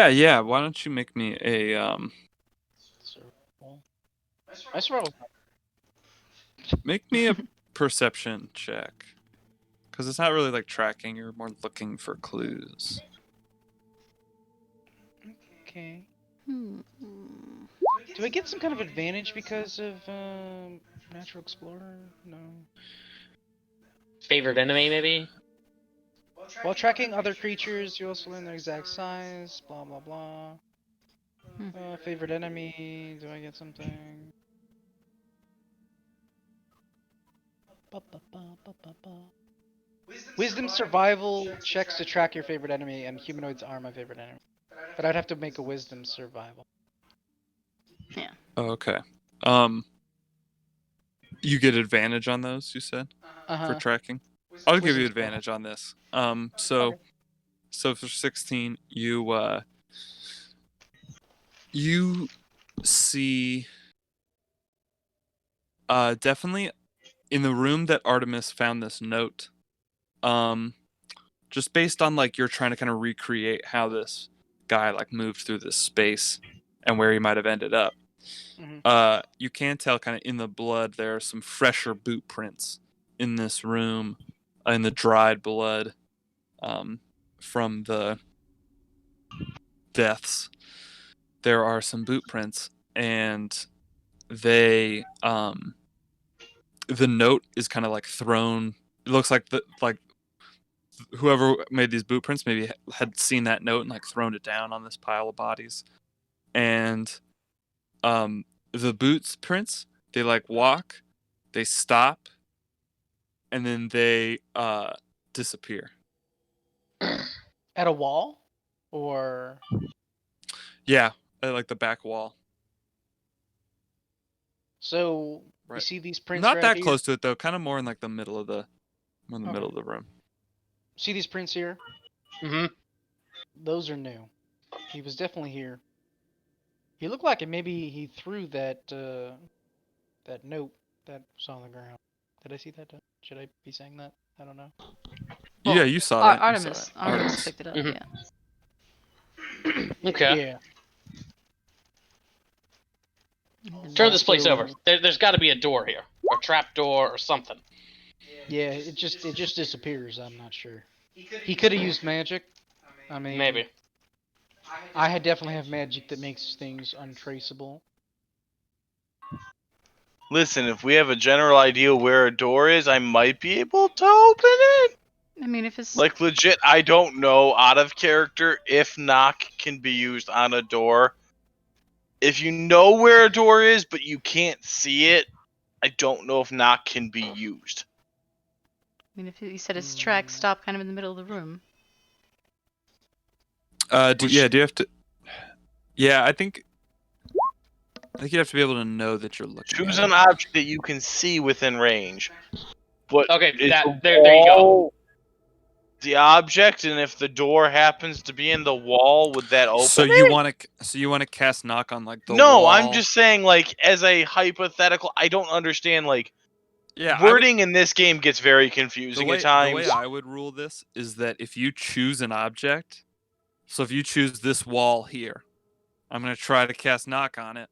Yeah. Why don't you make me a Nice roll. make me a perception check, because it's not really like tracking. You're more looking for clues. Okay. Hmm. Do I get some kind of advantage because of Natural Explorer? No. Favorite enemy, maybe? While tracking other creatures, you also learn their exact size. Blah blah blah. Favorite enemy? Do I get something? Wisdom survival checks to track your favorite enemy, and humanoids are my favorite enemy. But I'd have to make a wisdom survival. Oh, okay. You get advantage on those, you said, for tracking. I'll give you advantage on this. So for 16, you see definitely in the room that Artemis found this note. Just based on like you're trying to kind of recreate how this guy like moved through this space and where he might have ended up. You can tell kind of in the blood there are some fresher boot prints in this room, in the dried blood from the deaths. There are some boot prints, and they the note is kind of like thrown. It looks like whoever made these boot prints maybe had seen that note and like thrown it down on this pile of bodies. And the boots prints, they like walk, they stop, and then they disappear. At a wall? Or... Yeah, at like the back wall. So, you Right. see these prints Not right that here? close to it though, kind of more in like the middle of the middle of the room. See these prints here? Mm-hmm. Those are new. He was definitely here. He looked like it. Maybe he threw that that note that was on the ground. Did I see that? Should I be saying that? I don't know. Well, Yeah, you saw that. You saw Artemis. it. Artemis picked it up. Mhm. Yeah. Okay. Yeah. Turn this place Also- over. There's got to be a door here, or a trap door, or something. Yeah, it just disappears. I'm not sure. He could have used magic. I mean, Maybe. I definitely have magic that makes things untraceable. Listen, if we have a general idea where a door is, I might be able to open it. I mean, if it's Like legit, I don't know out of character if knock can be used on a door. If you know where a door is but you can't see it, I don't know if knock can be used. I mean, if you said his tracks stop kind of in the middle of the room. Do you have to? Yeah, I think you have to be able to know that you're looking. Choose at an it. object that you can see within range. But Okay, is the there you go. wall the object, and if the door happens to be in the wall, would that open So it? you want to cast knock on like the No, wall? I'm just saying, like, as a hypothetical, I don't understand, like, yeah. wording in this game gets very The confusing way at times. the way I would rule this is that if you choose an object, so if you choose this wall here, I'm gonna try to cast knock on it.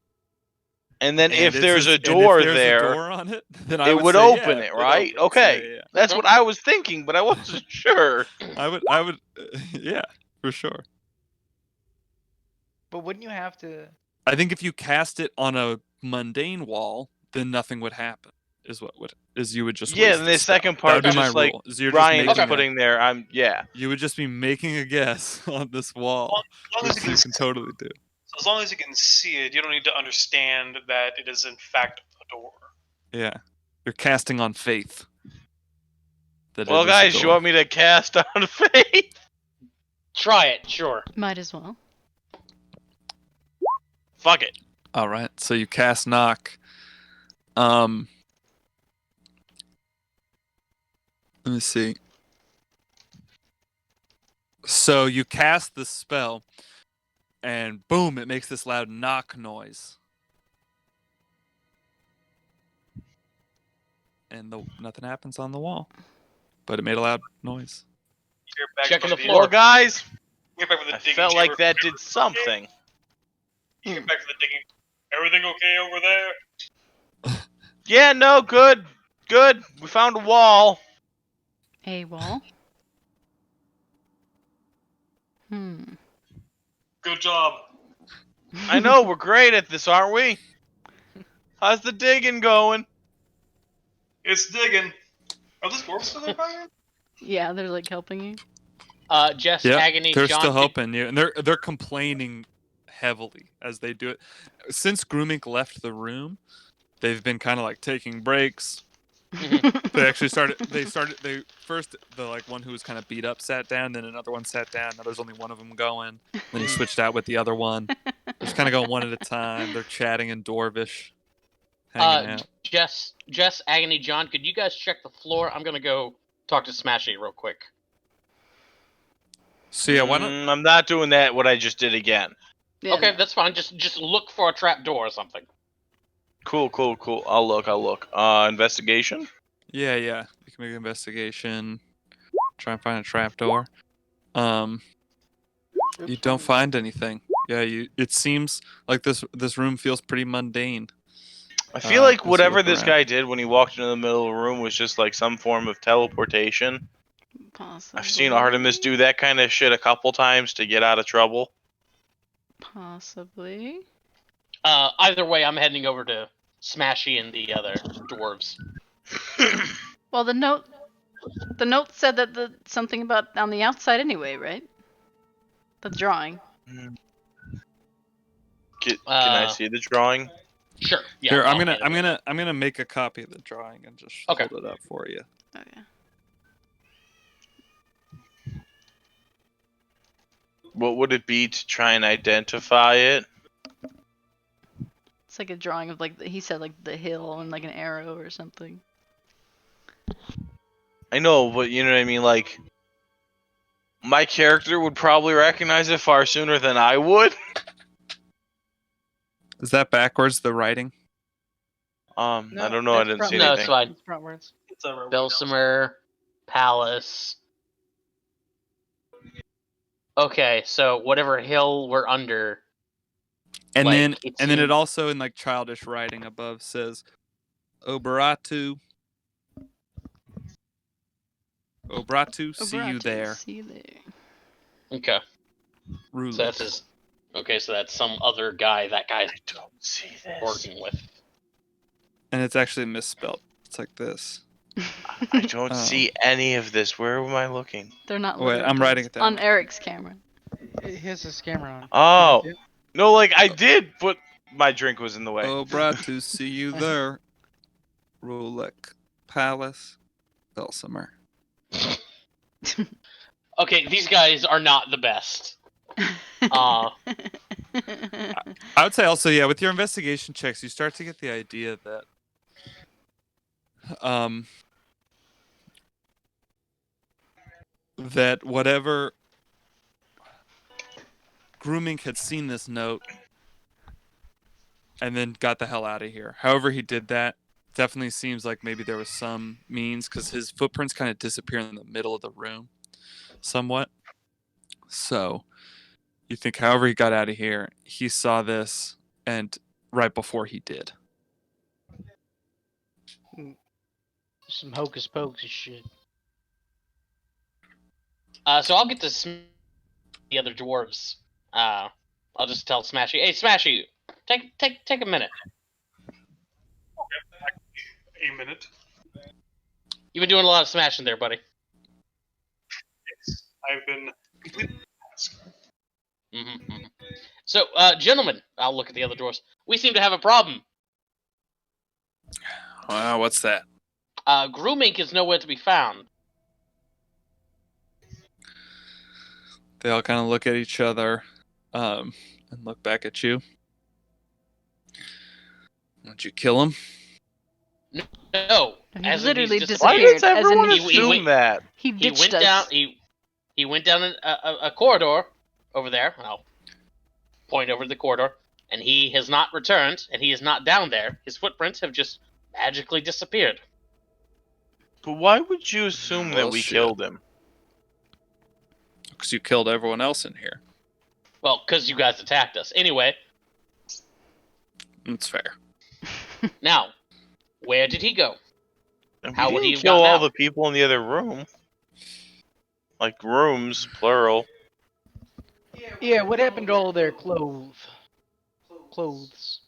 And then And if it there's says- a and door if there's there, a door on it, then I it would say, open yeah, it, would right? open. Okay. So, yeah. That's what I was thinking, but I wasn't sure. I would, yeah, for sure. But wouldn't you have to? I think if you cast it on a mundane wall, then nothing would happen. You would just Yeah, waste and the the spell. second That part would be is my just like rule. Is you're just Ryan's making a- putting there. You would just be making a guess on this wall, As long as which you you can, can totally do. so as long as you can see it, you don't need to understand that it is in fact a door. Yeah, you're casting on faith. That Well, it is a guys, you door. want me to cast on faith? Try it, sure. Might as well. Fuck it. All right, so you cast knock. Let me see. So you cast the spell, and boom, it makes this loud knock noise. And nothing happens on the wall, but it made a loud noise. You're back Checking from the floor. Well, guys, Get back from the I digging felt like chamber. that did something. You get back from the digging. Everything okay over there? Yeah, no, good. Good. We found a wall. A wall. Good job. I know, we're great at this, aren't we? How's the digging going? It's digging. Are those dwarves still there, Brian? Yeah, they're like helping you. Jess, Yeah, Agony, they're John. still helping you, and they're complaining heavily as they do it. Since Groomink left the room, they've been kind of like taking breaks. They actually started. They first the like one who was kind of beat up sat down, then another one sat down. Now there's only one of them going. Then he switched out with the other one. They're just kind of going one at a time. They're chatting in Dwarvish, hanging out. Jess, Agony, John, could you guys check the floor? I'm gonna go talk to Smashy real quick. So yeah, why don't I'm not doing that. What I just did again. Yeah, Okay, no. that's fine. Just look for a trap door or something. Cool. I'll look. Investigation. Yeah, you can make an investigation. Try and find a trapdoor. You don't find anything. Yeah, it seems like this room feels pretty mundane. I feel as like you whatever look this around. guy did when he walked into the middle of the room was just like some form of teleportation. Possibly. I've seen Artemis do that kind of shit a couple times to get out of trouble. Possibly. Either way, I'm heading over to Smashy and the other dwarves. Well, the note said that something about on the outside anyway, right? The drawing. Can I see the drawing? Sure. Yeah. Here, I'm I'll hand it over. gonna make a copy of the drawing and just Okay. hold it up for you. Okay. What would it be to try and identify it? It's like a drawing of like he said like the hill and like an arrow or something. I know, but you know what I mean? Like, my character would probably recognize it far sooner than I would. Is that backwards? The writing? I don't know. I that's didn't see No, anything. it's fine. It's frontwards. It's over. Belsimer Palace. Okay, so whatever hill we're under. And Like, then it and then it seemed- also in like childish writing above says Oberatu see you Oberatu, there. See you there. Okay, Ruluk. so that's his. Okay, so that's some other guy that guy's I don't see this. working with. And it's actually misspelled. It's like this. I don't Oh. see any of this. Where am I looking? They're not. Wait, literal I'm writing text. it down. On Eric's camera. He has his camera on. Oh. You see it? No, like, I did, but my drink was in the way. Oberatu see you there. Ruluk Palace. Belsimer. Okay, these guys are not the best. I would say also, yeah, with your investigation checks, you start to get the idea that that whatever Groomink had seen this note and then got the hell out of here. However he did that, definitely seems like maybe there was some means because his footprints kind of disappear in the middle of the room somewhat. So you think however he got out of here, he saw this and right before he did. Some hocus pocus shit. So I'll get to the other dwarves. I'll just tell Smashy, hey Smashy, take a minute. A minute. You've been doing a lot of smashing there, buddy. Yes, I've been completing the task. Mm-hmm. So, gentlemen, I'll look at the other dwarves. We seem to have a problem. Wow, what's that? Groomink is nowhere to be found. They all kind of look at each other, and look back at you. Did you kill him? No, He as in literally he's Why disappeared. does disappeared. everyone as in he assume went- that? He He ditched went us. down. He went down a corridor over there. And I'll point over the corridor, and he has not returned, and he is not down there. His footprints have just magically disappeared. But why would you assume that Well, we shit. killed him? Because you killed everyone else in here. Well, because you guys attacked us. Anyway, That's fair. now, where did he go? And How we would he didn't have kill gotten all out? the people in the other room. Like rooms, plural. Yeah, what happened to all their clothes? Clothes.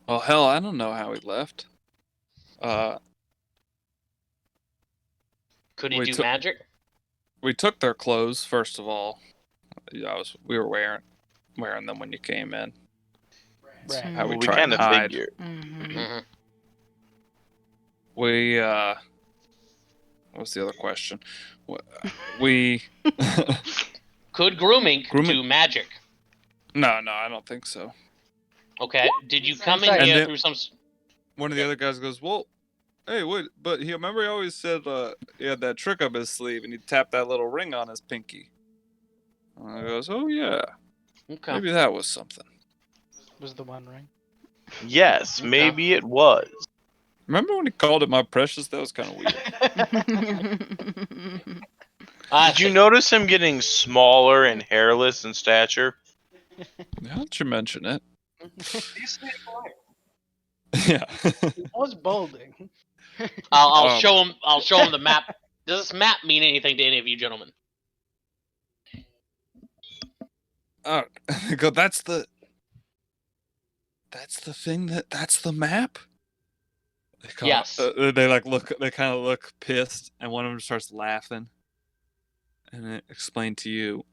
Well, hell, I don't know how he left. Could he We do took- magic? We took their clothes first of all. We were wearing them when you came in. Right. How we Well, we try kind and of hide. figured. hmm hmm We what was the other question? We Could grooming Grooming- do magic? no, I don't think so. Okay. Did you come in And here then- through some? One of the other guys goes, "Well, hey, wait, but he remember he always said he had that trick up his sleeve and he tapped that little ring on his pinky." And I goes, "Oh yeah, Okay. maybe that was something." Was the one ring? Yes, Okay. maybe it was. Remember when he called it my precious? That was kind of weird. I Did you see. notice him getting smaller and hairless in stature? Now that you mention it, He's staying alive. yeah. He was balding. I'll Um, show him. I'll show him the map. Does this map mean anything to any of you gentlemen? Oh, they go. That's the thing that's the map. Yes. They like look. They kind of look pissed, and one of them starts laughing, and it explained to you.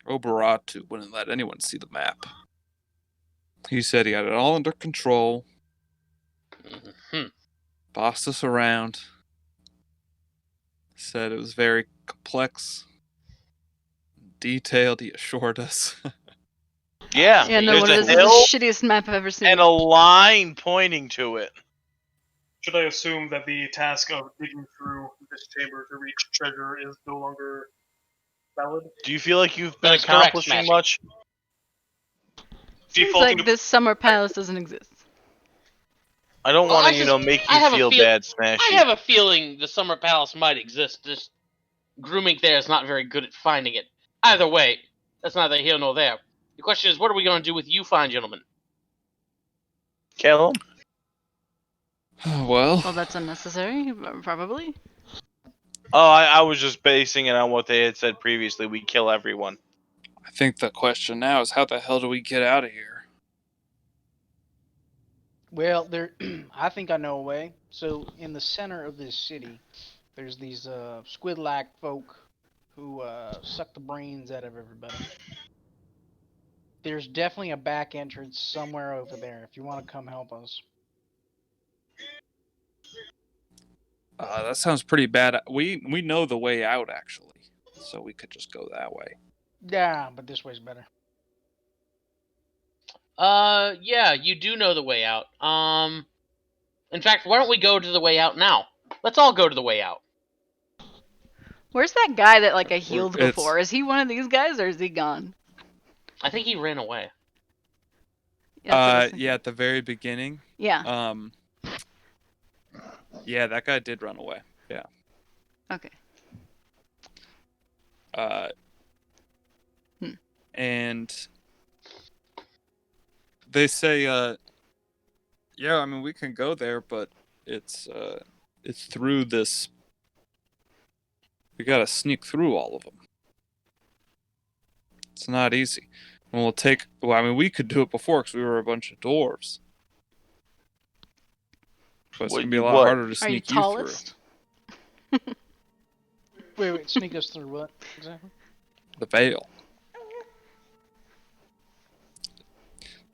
Oberatu wouldn't let anyone see the map. He said he had it all under control, Hmm. bossed us around. Said it was very complex, detailed. He assured us. Yeah, Yeah, no, there's what a is this? hill Is the shittiest map I've ever seen. and a line pointing to it. Should I assume that the task of digging through this chamber to reach treasure is no longer valid? Do you feel like you've been That is correct, accomplishing Smashy. much? Seems Defaulting like this summer palace doesn't exist. I don't Well, want I to, just- make I you have a feel feel- bad, Smashy. I have a feeling the Summer Palace might exist. Just grooming there is not very good at finding it. Either way, that's neither here nor there. The question is, what are we going to do with you fine gentlemen? Kill him. Well, Well, that's unnecessary, probably. Oh, I was just basing it on what they had said previously. We kill everyone. I think the question now is how the hell do we get out of here? Well, there. I think I know a way. So in the center of this city, there's these squid-like folk who suck the brains out of everybody. There's definitely a back entrance somewhere over there. If you want to come help us. That sounds pretty bad. We know the way out actually, so we could just go that way. Yeah, but this way's better. Yeah, you do know the way out. In fact, why don't we go to the way out now? Let's all go to the way out. Where's that guy that like I healed It's- before? Is he one of these guys or is he gone? I think he ran away. That's what I was thinking. Yeah, at the very beginning. Yeah. Yeah, that guy did run away. Yeah. Okay. Hmm. And they say, yeah, I mean, we can go there, but it's through this. We gotta sneak through all of them. It's not easy. And we'll take. Well, I mean, we could do it before because we were a bunch of dwarves. But it's What- gonna be a lot what? harder to Are you sneak you through. tallest? Wait, sneak us through what exactly? The veil.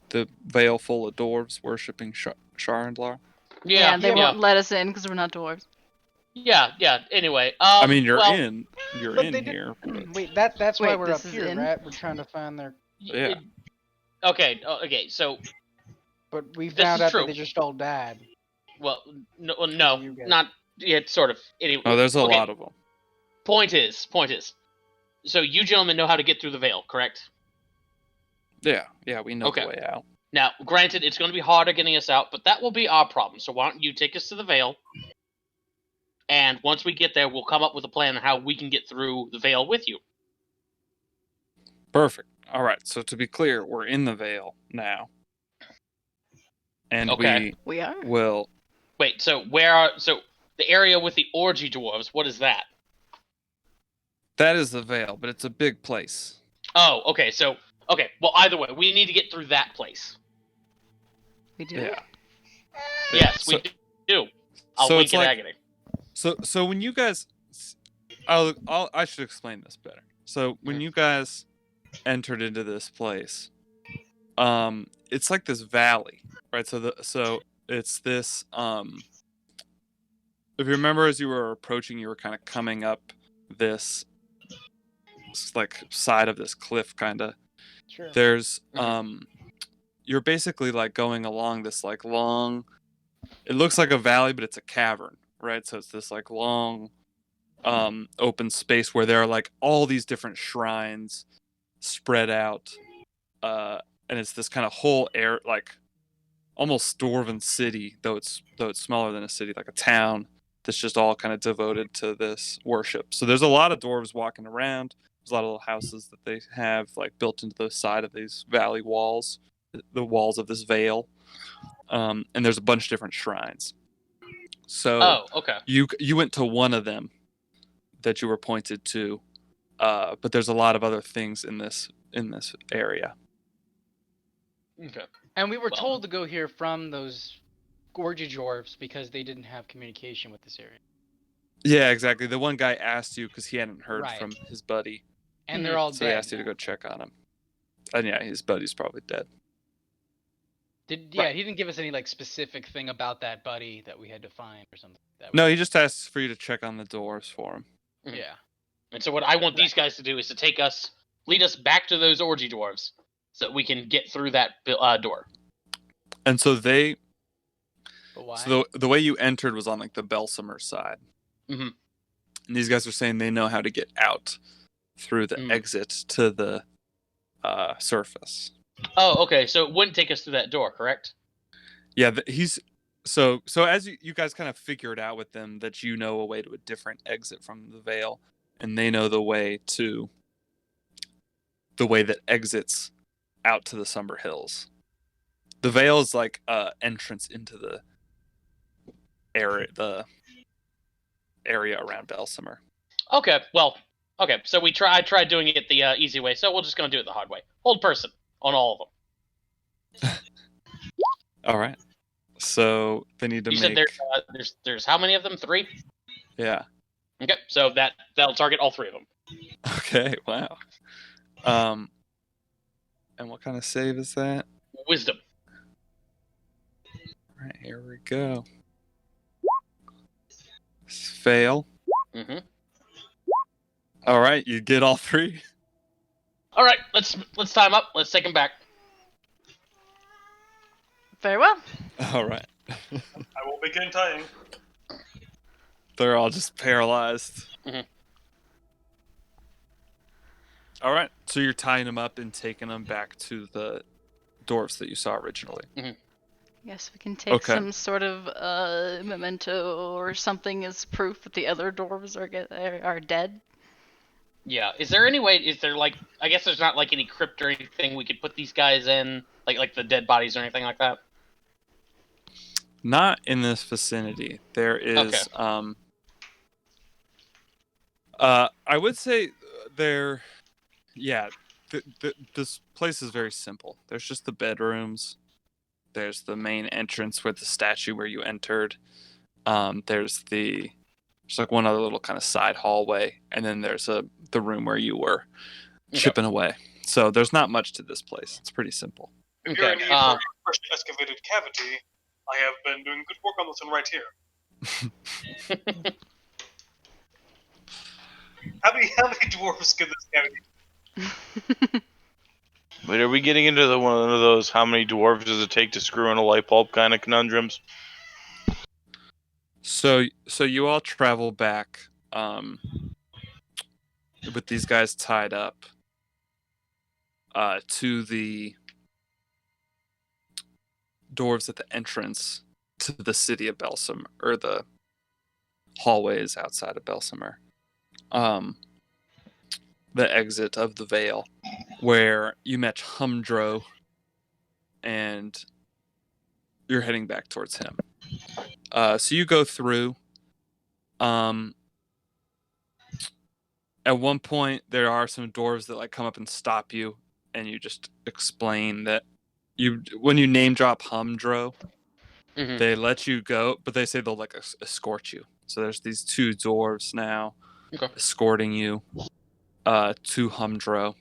The veil full of dwarves worshipping Sharandlar. Yeah, they yeah. won't let us in because we're not dwarves. Yeah. Anyway, I mean, you're well, in But they did- here. But Wait, that's why Wait, we're up this is here, in? right? We're trying to find their. Yeah. Okay. So, But we This found is out true. that they just all died. well, no, You guys. not yet. Sort of. Anyway, oh, there's a okay, lot of them. Point is. So you gentlemen know how to get through the veil, correct? Yeah, we know Okay. the way out. Now, granted, it's going to be harder getting us out, but that will be our problem. So why don't you take us to the veil? And once we get there, we'll come up with a plan on how we can get through the veil with you. Perfect. All right. So to be clear, we're in the Veil now, and Okay. We are? we will. Wait, so the area with the orgy dwarves? What is that? That is the Veil, but it's a big place. Oh, okay. Well, either way, we need to get through that place. We do? Yeah. Yes, So- we do. I'll so wink it's at like- agony. So when you guys, I should explain this better. So when you guys entered into this place, it's like this valley, right? So it's this if you remember, as you were approaching, you were kind of coming up this like side of this cliff, kind of. Sure. There's Mhm. you're basically like going along this like long. It looks like a valley, but it's a cavern, right? So it's this like long open space where there are like all these different shrines spread out, and it's this kind of whole air, like almost dwarven city, though it's smaller than a city, like a town that's just all kind of devoted to this worship. So there's a lot of dwarves walking around. There's a lot of little houses that they have like built into the side of these valley walls, the walls of this veil, and there's a bunch of different shrines. So Oh, okay. you went to one of them that you were pointed to, but there's a lot of other things in this area. Okay. And we were Well- told to go here from those orgy dwarves because they didn't have communication with this area. Yeah, exactly. The one guy asked you because he hadn't heard Right. from his buddy, And they're all so he dead. asked you to go check on him. And yeah, his buddy's probably dead. He didn't give us any like specific thing about that buddy that we had to find or something. No, he just asked for you to check on the doors for him. Mhm. Yeah. And so what I want these guys to do is to lead us back to those orgy dwarves, so that we can get through that door. And so they, But why? so the way you entered was on like the Belsimer side. Mhm. And these guys are saying they know how to get out through the Mm. exit to the surface. Oh, okay. So it wouldn't take us through that door, correct? Yeah, he's so as you guys kind of figured out with them that you know a way to a different exit from the Veil, and they know the way that exits out to the Somber Hills. The Veil is like entrance into the area around Belsimer. Okay. Well, okay. So I tried doing it the easy way, so we're just gonna do it the hard way. Hold person on all of them. All right. So they need to You make. said there's how many of them? 3. Yeah. Okay. So that'll target all 3 of them. Okay. Wow. And what kind of save is that? Wisdom. All right. Here we go. Fail. Mm-hmm. All right. You get all 3. All right. Let's tie them up. Let's take them back. Very well. All right. I will begin tying. They're all just paralyzed. Mhm. All right. So you're tying them up and taking them back to the dwarves that you saw originally. Yes, we can take Okay. some sort of memento or something as proof that the other dwarves are dead. Yeah. Is there any way? Is there like? I guess there's not like any crypt or anything we could put these guys in, like the dead bodies or anything like that. Not in this vicinity. There is Okay. I would say there this place is very simple. There's just the bedrooms. There's the main entrance with the statue where you entered. There's like one other little kind of side hallway, and then there's the room where you were Okay. chipping away. So there's not much to this place. It's pretty simple. If you're in Okay. need for a freshly excavated cavity, I have been doing good work on this one right here. How many dwarves could this guy be? Wait, are we getting into one of those how many dwarves does it take to screw in a light bulb kind of conundrums? So you all travel back with these guys tied up to the dwarves at the entrance to the city of Belsom, or the hallways outside of Belsomer. The exit of the Vale, where you met Humdro, and you're heading back towards him. So you go through. At one point, there are some dwarves that like come up and stop you, and you just explain that when you name drop Humdro, Mhm. they let you go, but they say they'll like escort you. So there's these two dwarves now Okay. escorting you to Humdro.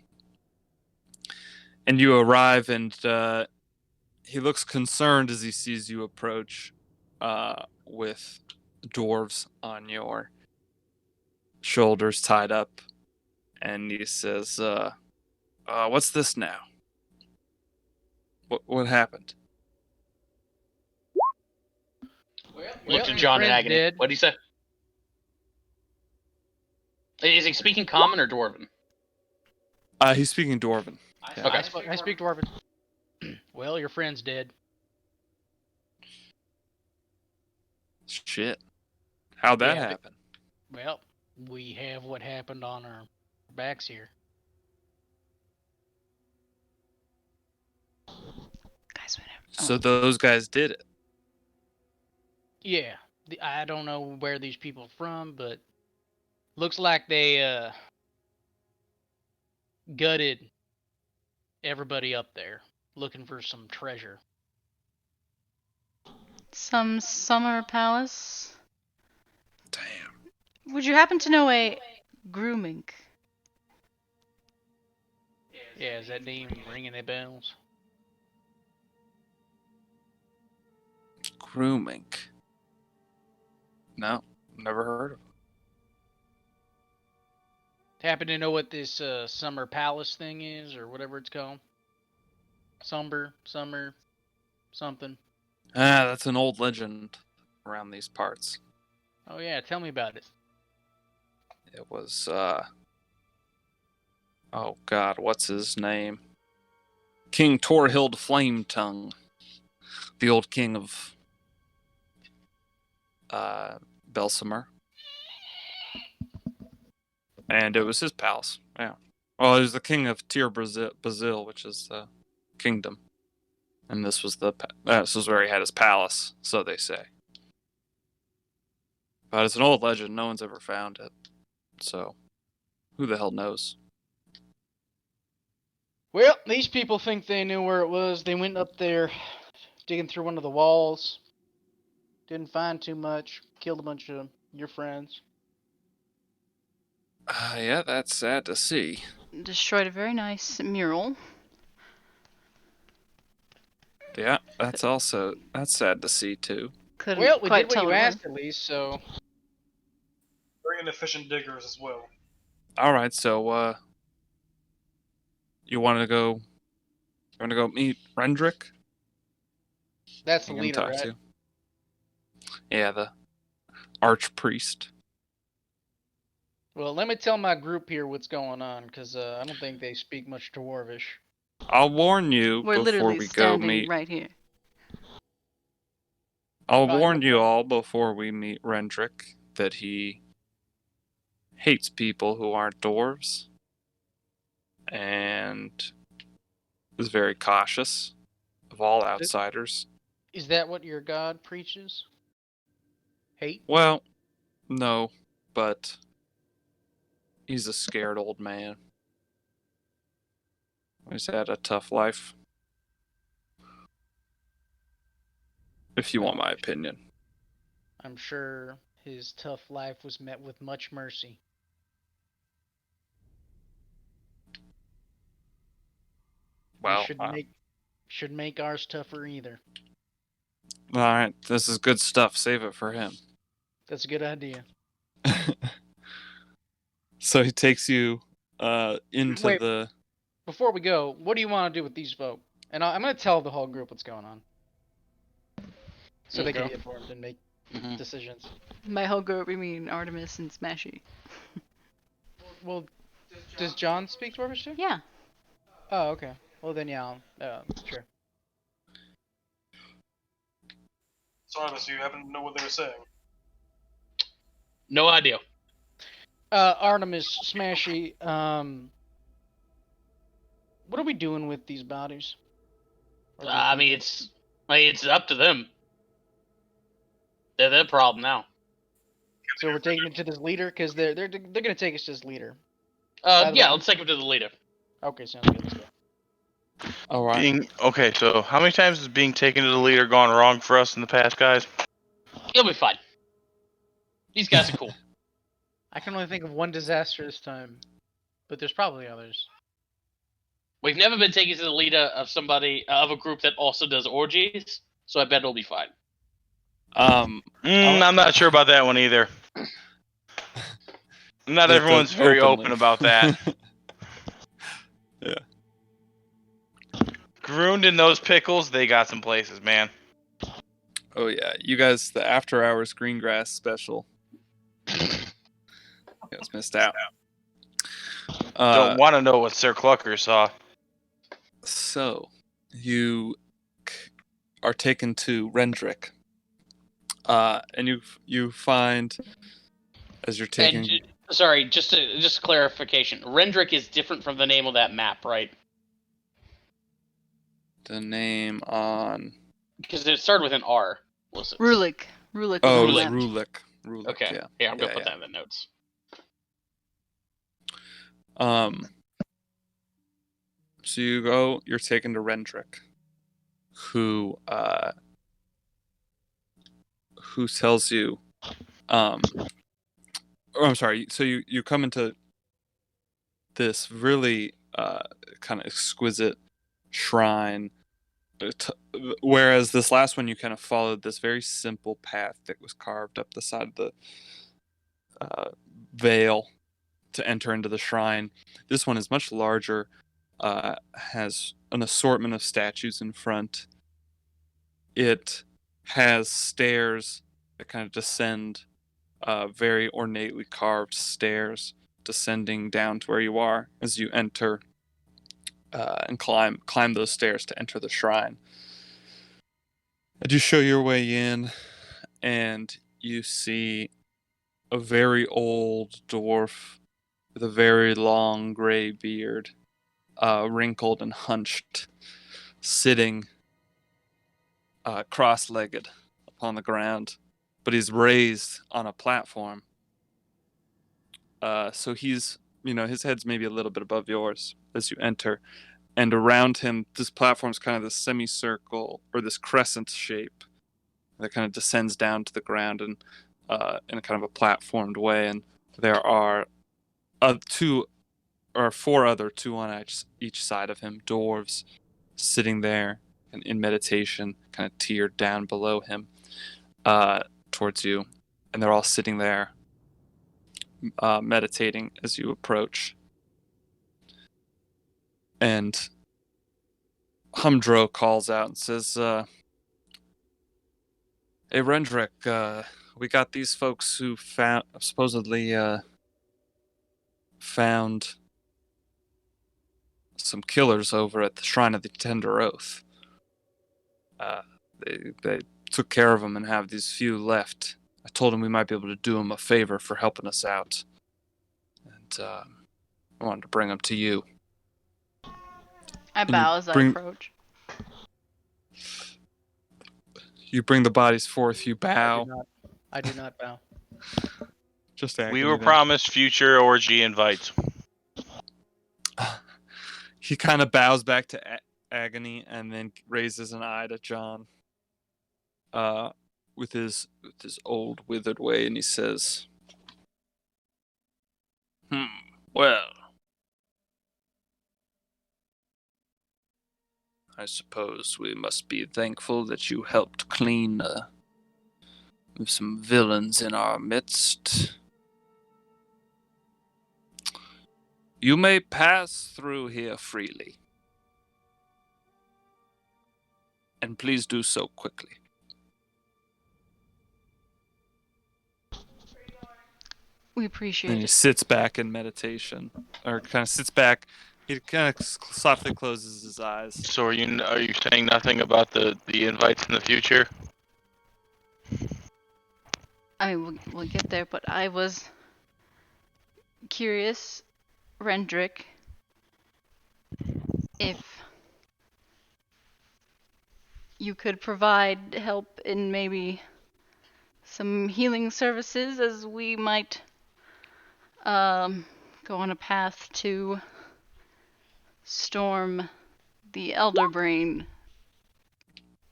And you arrive, and he looks concerned as he sees you approach with dwarves on your shoulders tied up. And he says, what's this now? What happened? Looked at John in friend's agony. dead. What'd he say? Is he speaking common or dwarven? He's speaking Dwarven. Yeah. Okay. I speak Dwarven. Well, your friend's dead. Shit. How'd that Yeah, but- happen? Well, we have what happened on our backs here. Guys, whatever. So those guys did it. Yeah, I don't know where these people are from, but looks like they gutted everybody up there looking for some treasure. Some summer palace. Damn. Would you happen to know a grooming? Yeah, is that name ringing any bells? Grooming. No, never heard of it. Happen to know what this summer palace thing is, or whatever it's called? Summer, something. That's an old legend around these parts. Oh yeah, tell me about it. It was, oh god, what's his name? King Torhild Flametongue. The old king of, Belsomer. And it was his palace, yeah. Well, he was the king of Tir Bazil, which is the kingdom. And this was this was where he had his palace, so they say. But it's an old legend, no one's ever found it. So, who the hell knows? Well, these people think they knew where it was. They went up there, digging through one of the walls. Didn't find too much. Killed a bunch of your friends. Yeah, that's sad to see. Destroyed a very nice mural. Yeah, that's sad to see too. Couldn't Well, we quite did what tell you what it was. asked at least, so Bring in efficient diggers as well. All right, so you want to go meet Rendrick? that's the You gonna leader, talk right? to? Yeah, the archpriest. Well, let me tell my group here what's going on, because I don't think they speak much Dwarvish. I'll warn you We're before literally we go standing meet. right here. I'll Fine, warn no you problem. all before we meet Rendrick that he hates people who aren't dwarves and is very cautious of all outsiders. Is that what your god preaches? Hate? Well, no, but he's a scared old man. He's had a tough life. If you want my opinion. I'm sure his tough life was met with much mercy. Well, should make ours tougher either. all right, this is good stuff. Save it for him. That's a good idea. So he takes you into Wait. the. Before we go, what do you want to do with these folk? And I'm gonna tell the whole group what's going on, so they can Okay. be informed and make Mhm. decisions. My whole group, we mean Artemis and Smashy. Well, does John speak Dwarvish too? Yeah. Oh, okay. Well then, yeah, sure. So, Artemis, you happen to know what they were saying? No idea. Artemis, Smashy, what are we doing with these bodies? Or these I mean, it's up to them. They're their problem now. So we're taking it to this leader because they're gonna take us to this leader. Yeah, let's take him to the leader. Okay, sounds good. Let's go. All right. Okay, so how many times has being taken to the leader gone wrong for us in the past, guys? He'll be fine. These guys are cool. I can only think of one disaster this time, but there's probably others. We've never been taken to the leader of somebody of a group that also does orgies, so I bet it'll be fine. Oh. I'm not sure about that one either. Not everyone's very openly. open about that. Yeah. Groomed in those pickles, they got some places, man. Oh yeah, you guys, the after hours green grass special. You guys missed out. Don't want to know what Sir Clucker saw. So, you are taken to Rendrick, and you find as you're taking. And sorry, just clarification. Rendrick is different from the name of that map, right? The name on. Because it started with an R. Was it? Rulik. Rulik. Oh, was it on was the map. Rulik. Okay. Yeah. Here, I'm gonna Yeah, put yeah. that in the notes. So you go. You're taken to Rendrick, who tells you, oh, I'm sorry. So you come into this really kind of exquisite shrine. Whereas this last one, you kind of followed this very simple path that was carved up the side of the veil to enter into the shrine. This one is much larger, has an assortment of statues in front. It has stairs that kind of descend, very ornately carved stairs descending down to where you are as you enter and climb those stairs to enter the shrine. As you show your way in, and you see a very old dwarf with a very long gray beard, wrinkled and hunched, sitting cross-legged upon the ground, but he's raised on a platform. So he's, his head's maybe a little bit above yours as you enter. And around him, this platform's kind of this semicircle or this crescent shape that kind of descends down to the ground and in a kind of a platformed way. And there are two on each side of him, dwarves sitting there and in meditation, kind of tiered down below him towards you. And they're all sitting there meditating as you approach. And Humdro calls out and says, "Hey, Rendrick, we got these folks who supposedly found some killers over at the Shrine of the Tender Oath. They took care of them and have these few left. I told them we might be able to do them a favor for helping us out. And I wanted to bring them to you." I bow as I approach. You bring the bodies forth, you bow. I do not bow. Just We were promised future orgy invites. He kind of bows back to Agony and then raises an eye to John with his old withered way, and he says, well, I suppose we must be thankful that you helped clean some villains in our midst. You may pass through here freely. And please do so quickly. We And appreciate he it. sits back in meditation, or kind of sits back. He kind of softly closes his eyes. So are you saying nothing about the invites in the future? I mean, we'll get there, but I was curious, Rendrick, if you could provide help in maybe some healing services, as we might go on a path to storm the Elder Brain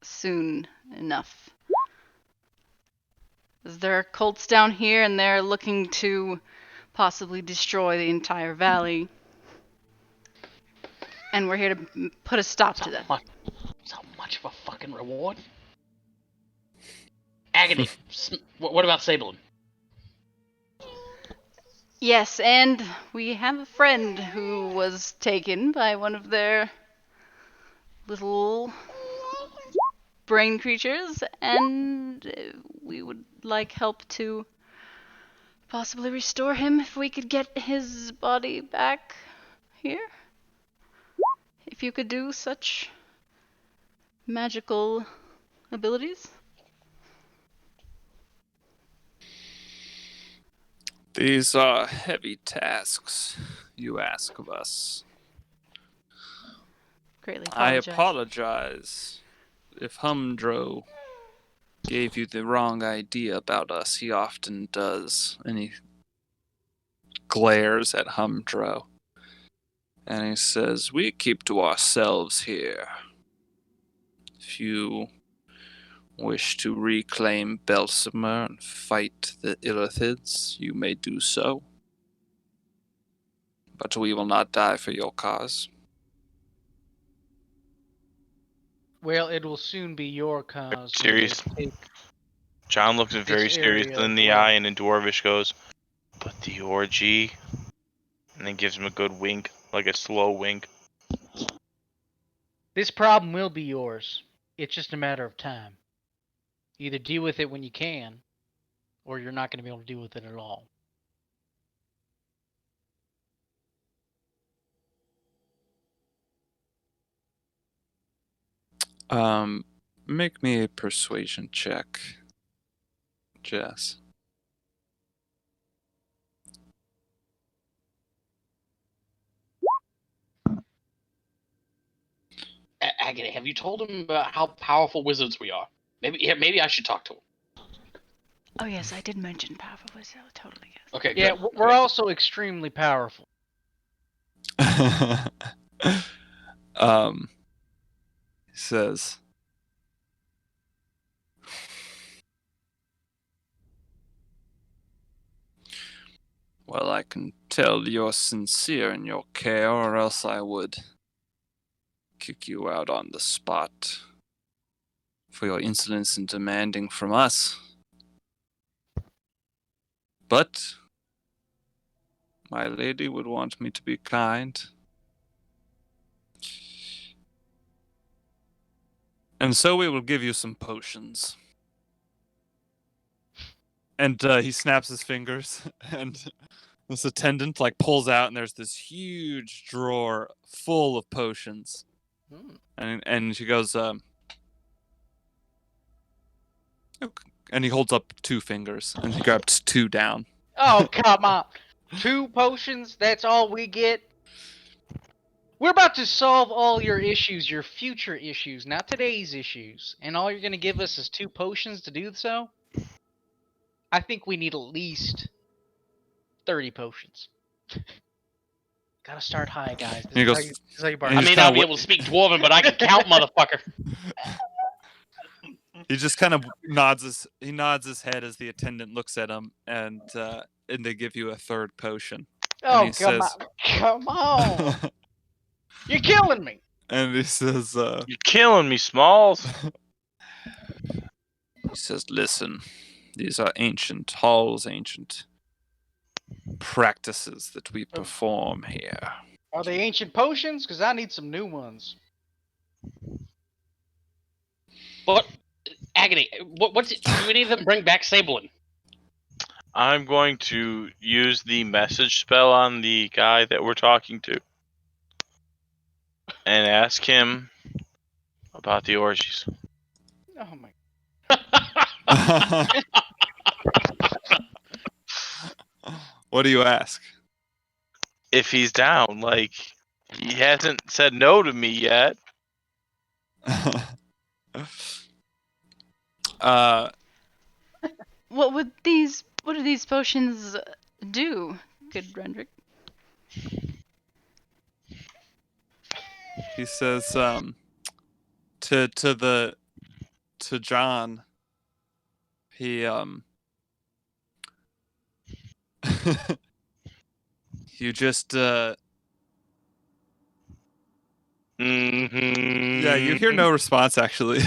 soon enough. As there are cults down here, and they're looking to possibly destroy the entire valley. And we're here to put a stop to that. So much of a fucking reward. Agony. What about Sabelin? Yes, and we have a friend who was taken by one of their little brain creatures, and we would like help to possibly restore him if we could get his body back here. If you could do such magical abilities. These are heavy tasks you ask of us. Greatly I apologize. apologize if Humdro gave you the wrong idea about us. He often does. And he glares at Humdro. And he says, we keep to ourselves here. If you wish to reclaim Belsimer and fight the Illithids, you may do so. But we will not die for your cause. Well, it will soon be your cause. when Serious? they take- John looks him very This serious area in as the well. eye, and then Dwarvish goes, but the orgy, and then gives him a good wink, like a slow wink. This problem will be yours. It's just a matter of time. Either deal with it when you can, or you're not going to be able to deal with it at all. Make me a persuasion check, Jess. Agony, have you told him about how powerful wizards we are? Maybe I should talk to him. Oh yes, I did mention powerful wizard. Totally yes. Okay, Yeah, good. we're Okay. also extremely powerful. He says, well, I can tell you're sincere in your care, or else I would kick you out on the spot for your insolence in demanding from us. But my lady would want me to be kind. And so we will give you some potions. And he snaps his fingers, and this attendant pulls out, and there's this huge drawer full of potions. And she goes, and he holds up 2 fingers, and he grabs 2 down. Oh, come on. 2 potions, that's all we get? We're about to solve all your issues, your future issues, not today's issues. And all you're going to give us is 2 potions to do so? I think we need at least 30 potions. Gotta start high, guys. This He is goes- how you, this is how you and bargain. I he's may kinda not be able to speak Dwarven, but I can count, motherfucker. He just kind of nods his head as the attendant looks at him, and they give you a 3rd potion. Oh, he come says- on. Come on. You're killing me. And he says, You're killing me, Smalls. listen, these are ancient halls, ancient practices that we perform here. Are they ancient potions? Because I need some new ones. What? Agony. What's it? Do any of them bring back Sablin? I'm going to use the message spell on the guy that we're talking to and ask him about the orgies. Oh my. What do you ask? If he's down, like, he hasn't said no to me yet. What do these potions do, good Rendrick? He says, to John, he, you just, Mm-hmm. yeah, you hear no response, actually.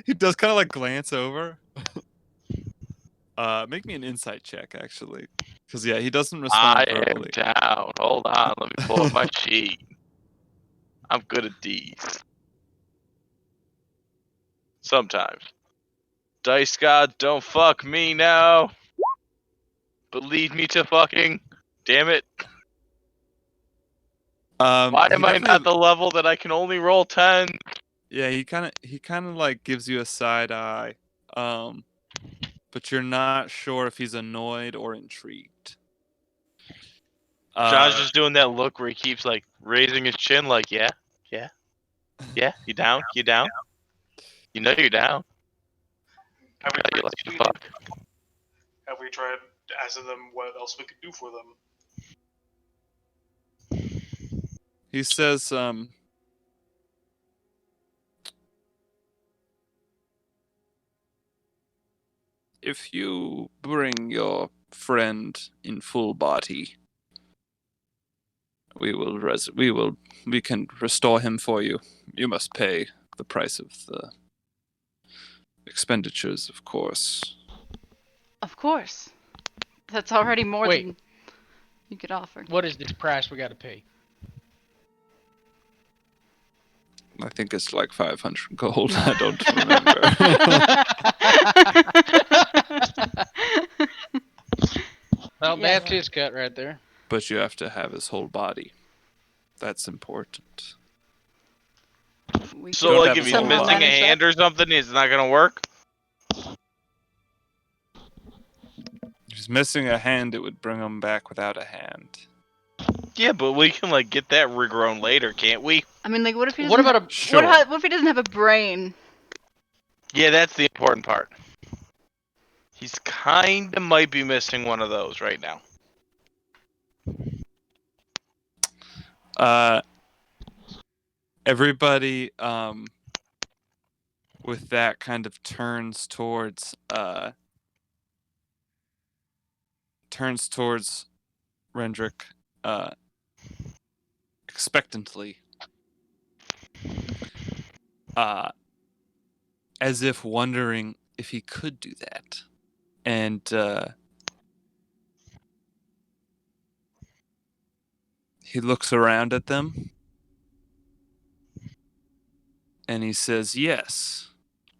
He does kind of like glance over. Make me an insight check, actually. Because, yeah, he doesn't respond I verbally. am down. Hold on, let me pull up my sheet. I'm good at these. Sometimes. Dice God, don't fuck me now. But lead me to fucking. Damn it. Why He am I definitely- not the level that I can only roll 10? Yeah, he kind of like gives you a side eye, but you're not sure if he's annoyed or intrigued. John's just doing that look where he keeps like raising his chin, like, yeah, you down, you down, you know you're down. Have we You tried like to to- fuck. Have we tried asking them what else we could do for them? He says, if you bring your friend in full body, we can restore him for you. You must pay the price of the expenditures, of course. Of course. That's already more Wait. than you could offer. What is this price we got to pay? I think it's like 500 gold. I don't remember. Well, Yeah. that's his cut right there. But you have to have his whole body. That's important. We So, could like, have if his he's whole missing body. a hand or something, it's not gonna work? If he's missing a hand, it would bring him back without a hand. Yeah, but we can, like, get that regrown later, can't we? I mean, like, what if he doesn't? What about a? Sure. What if he doesn't have a brain? Yeah, that's the important part. He's kinda might be missing one of those right now. Everybody with that kind of turns towards Rendrick expectantly, as if wondering if he could do that. And he looks around at them and he says, "Yes,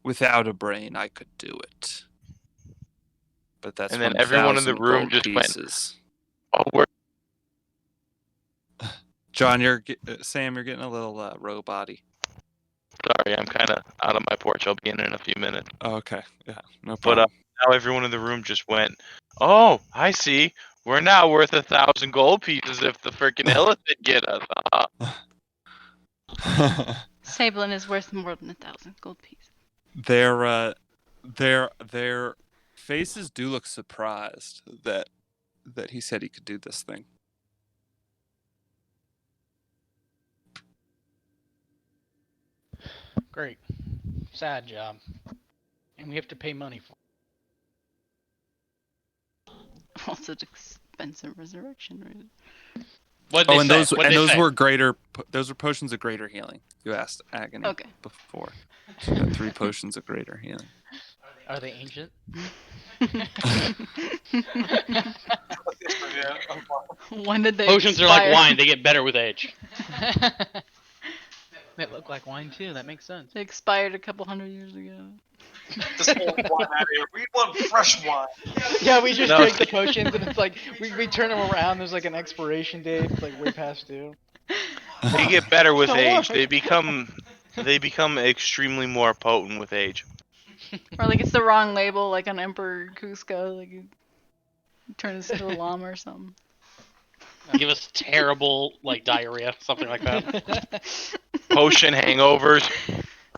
without a brain, I could do it. But that's And then everyone in the 1,000 room gold just went, pieces." Oh, we're John, Sam, you're getting a little robot-y. sorry, I'm kind of out of my porch. I'll be in a few minutes. Oh, okay, yeah, no But problem. now everyone in the room just went, oh, I see. We're now worth 1,000 gold pieces if the freaking elephant get us. Sablin is worth more than 1,000 gold pieces. Their faces do look surprised that he said he could do this thing. Great. Side job. And we have to pay money for Also, it's expensive resurrection rate. What Oh, they and say? those What'd they those say? were greater. Those were potions of greater healing. You asked Agony Okay. before. She got 3 potions of greater healing. it. Are they ancient? Yeah, When did they Potions are like expire? wine; they get better with age. They look like wine too. That makes sense. They expired a couple hundred years ago. this whole wine out here. We want fresh wine. Yeah, we just No. drink the potions and it's like we turn them around. There's like an expiration date. It's like way past due. They get better with Don't age. worry. They become extremely more potent with age. Or like it's the wrong label, like on Emperor Cusco, like you turn this into a llama or something. Give us terrible like diarrhea, something like that. Potion hangovers.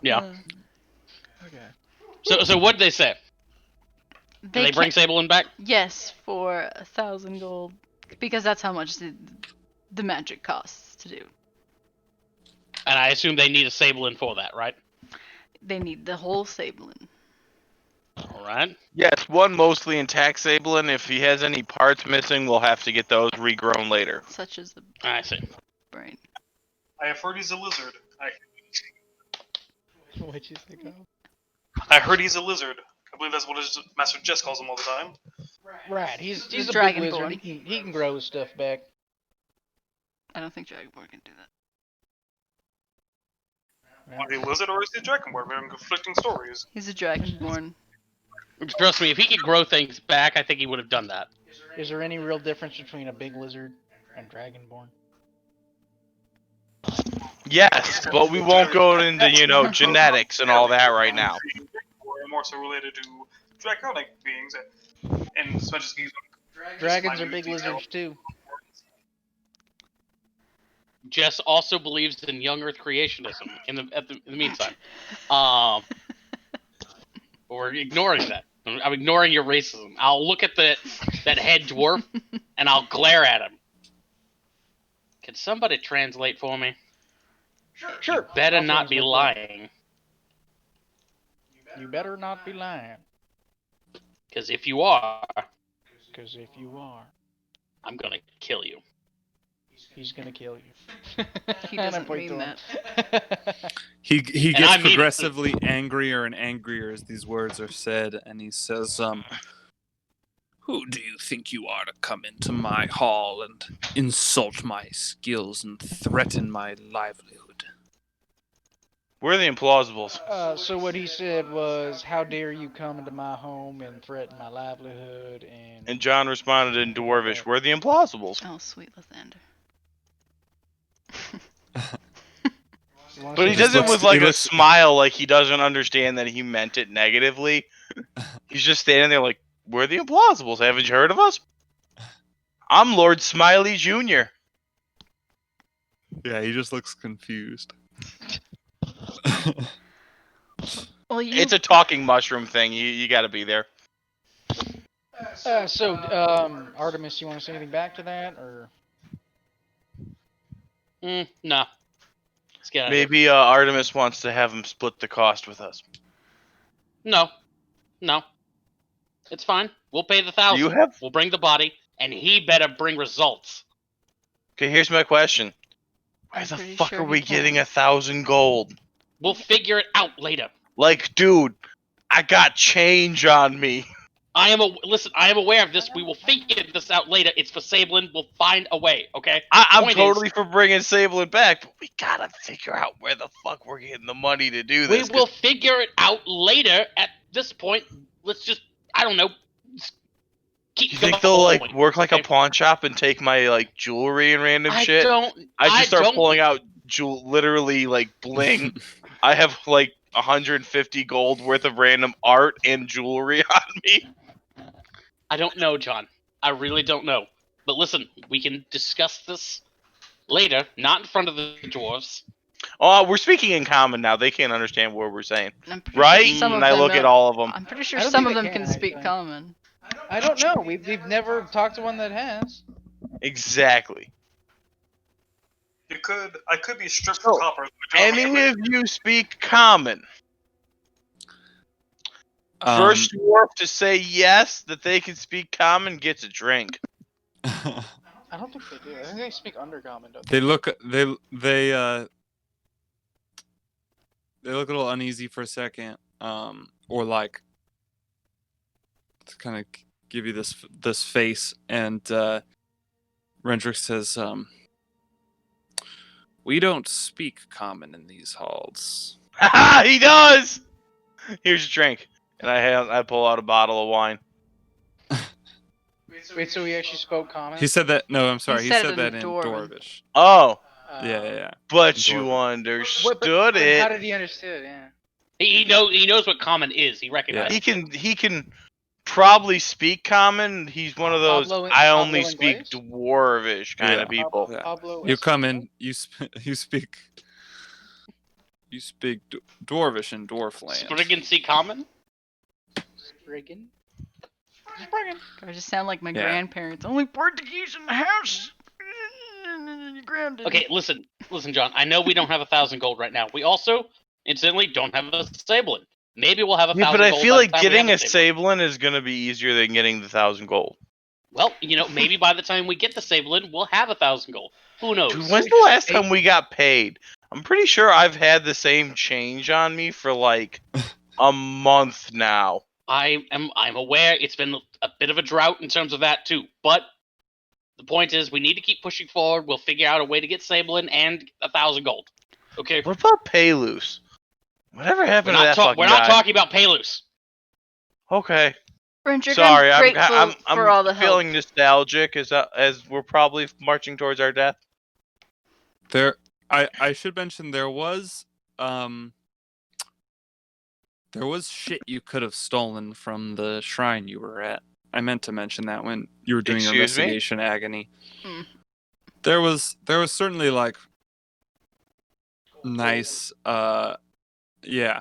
Yeah. Okay. So what did they say? Did they bring Sablein back? Yes, for 1,000 gold, because that's how much the magic costs to do. And I assume they need a Sablein for that, right? They need the whole Sablein. All right. Yes, one mostly intact Sablein. If he has any parts missing, we'll have to get those regrown later. Such as the I see. brain. I have heard he's a lizard. What'd you think of? I heard he's a lizard. I believe that's what his Master Jess calls him all the time. Right. He's a big Dragonborn. lizard. He can grow his stuff back. I don't think Dragonborn can do that. Are he a lizard or is he a dragonborn? We're having conflicting stories. He's a Dragonborn. Trust me, if he could grow things back, I think he would have done that. Is there any real difference between a big lizard and dragonborn? Yes, but we won't go into, genetics and all that right now. We're more so related to draconic beings, and as much as he's Dragons are big lizards too. Jess also believes in young Earth creationism. In the meantime, we're ignoring that. I'm ignoring your racism. I'll look at that head dwarf and I'll glare at him. Can somebody translate for me? Sure. Better I'll not be translate lying, that. You better not be lying. because if you are, Because if you are, I'm gonna kill you. he's gonna kill you. He And I doesn't point mean to that. him. He And gets I mean it. progressively angrier and angrier as these words are said, and he says, "Who do you think you are to come into my hall and insult my skills and threaten my livelihood?" We're the implausibles. So what he said was, "How dare you come into my home and threaten my livelihood?" And John responded in Dwarvish, we're the implausibles. Oh, sweet Lathander. But he does it with like a smile, like he doesn't understand that he meant it negatively. He's just standing there like, we're the implausibles. Haven't you heard of us? I'm Lord Smiley Jr. Yeah, he just looks confused. Well, you It's a talking mushroom thing. You gotta be there. Artemis, you want to say anything back to that, or? No. Let's get out of here. Maybe Artemis wants to have him split the cost with us. No. It's fine. We'll pay the 1,000. You have- We'll bring the body, and he better bring results. Okay, here's my question. Where I'm the pretty fuck sure are we he can. getting 1,000 gold? We'll figure it out later. Like, dude, I got change on me. I am aware of this. We will figure this out later. It's for Sablein. We'll find a way, okay? I'm Point totally is, for bringing Sablein back, but we gotta figure out where the fuck we're getting the money to do we this. will figure it out later. At this point, let's just, I don't know, keep You think they'll like going, work like a okay? pawn shop and take my like jewelry and random shit? I just start don't- pulling out literally like bling. I have like 150 gold worth of random art and jewelry on me. I don't know, John. I really don't know. But listen, we can discuss this later, not in front of the dwarves. Oh, we're speaking in common now. They can't understand what we're saying, I'm pretty right? Sure some of And I them look know- at all of them. I'm pretty sure I don't some of think them they can can, speak actually. common. I don't know. We've never talked to one that has. Exactly. I could be stripped So, for copper. which Any of you speak common? First dwarf to say yes that they can speak common gets a drink. I don't think they do. I think they speak undercommon, don't they look they look a little uneasy for a second, or like to kind of give you this face, and Rendrick says, "We don't speak common in these halls." He does. Here's your drink, and I pull out a bottle of wine. Wait, so he actually spoke common? He said that. No, I'm sorry. He said said it that in in Dwarven. Dwarvish. Oh, Yeah. but you Dwarven. understood but it. how did he understood? Yeah. He knows what common is. He recognizes. He can probably speak common. He's one of those Pablo- I Pablo only speak Inglés? dwarvish kind of Yeah. people. Yeah. Pablo You come Escobar? in. You speak. You speak Dwarvish in Dwarfland. Spriggan see common? Spriggan? I just sound like my Yeah. grandparents. Only Portuguese in the house. You're grounded. Okay, listen, John. I know we don't have 1,000 gold right now. We also, incidentally, don't have a Sablin. Maybe we'll have 1,000 Yeah, gold. but I feel by the like time we getting have a Sablin. Sablin is gonna be easier than getting the 1,000 gold. Well, maybe by the time we get the Sablin, we'll have 1,000 gold. Who knows? Dude, when's the last time we got paid? I'm pretty sure I've had the same change on me for like a month now. I'm aware it's been a bit of a drought in terms of that too, but the point is we need to keep pushing forward. We'll figure out a way to get Sablin and 1,000 gold. Okay. What about Paylus? Whatever We're happened to that not, fucking we're not guy? talking about Paylus. Okay, Rendrick, sorry. I'm grateful I'm for all the help. feeling nostalgic as we're probably marching towards our death. I should mention there was shit you could have stolen from the shrine you were at. I meant to mention that when you were doing your Excuse me? investigation, Agony. Hmm. There was certainly like nice yeah.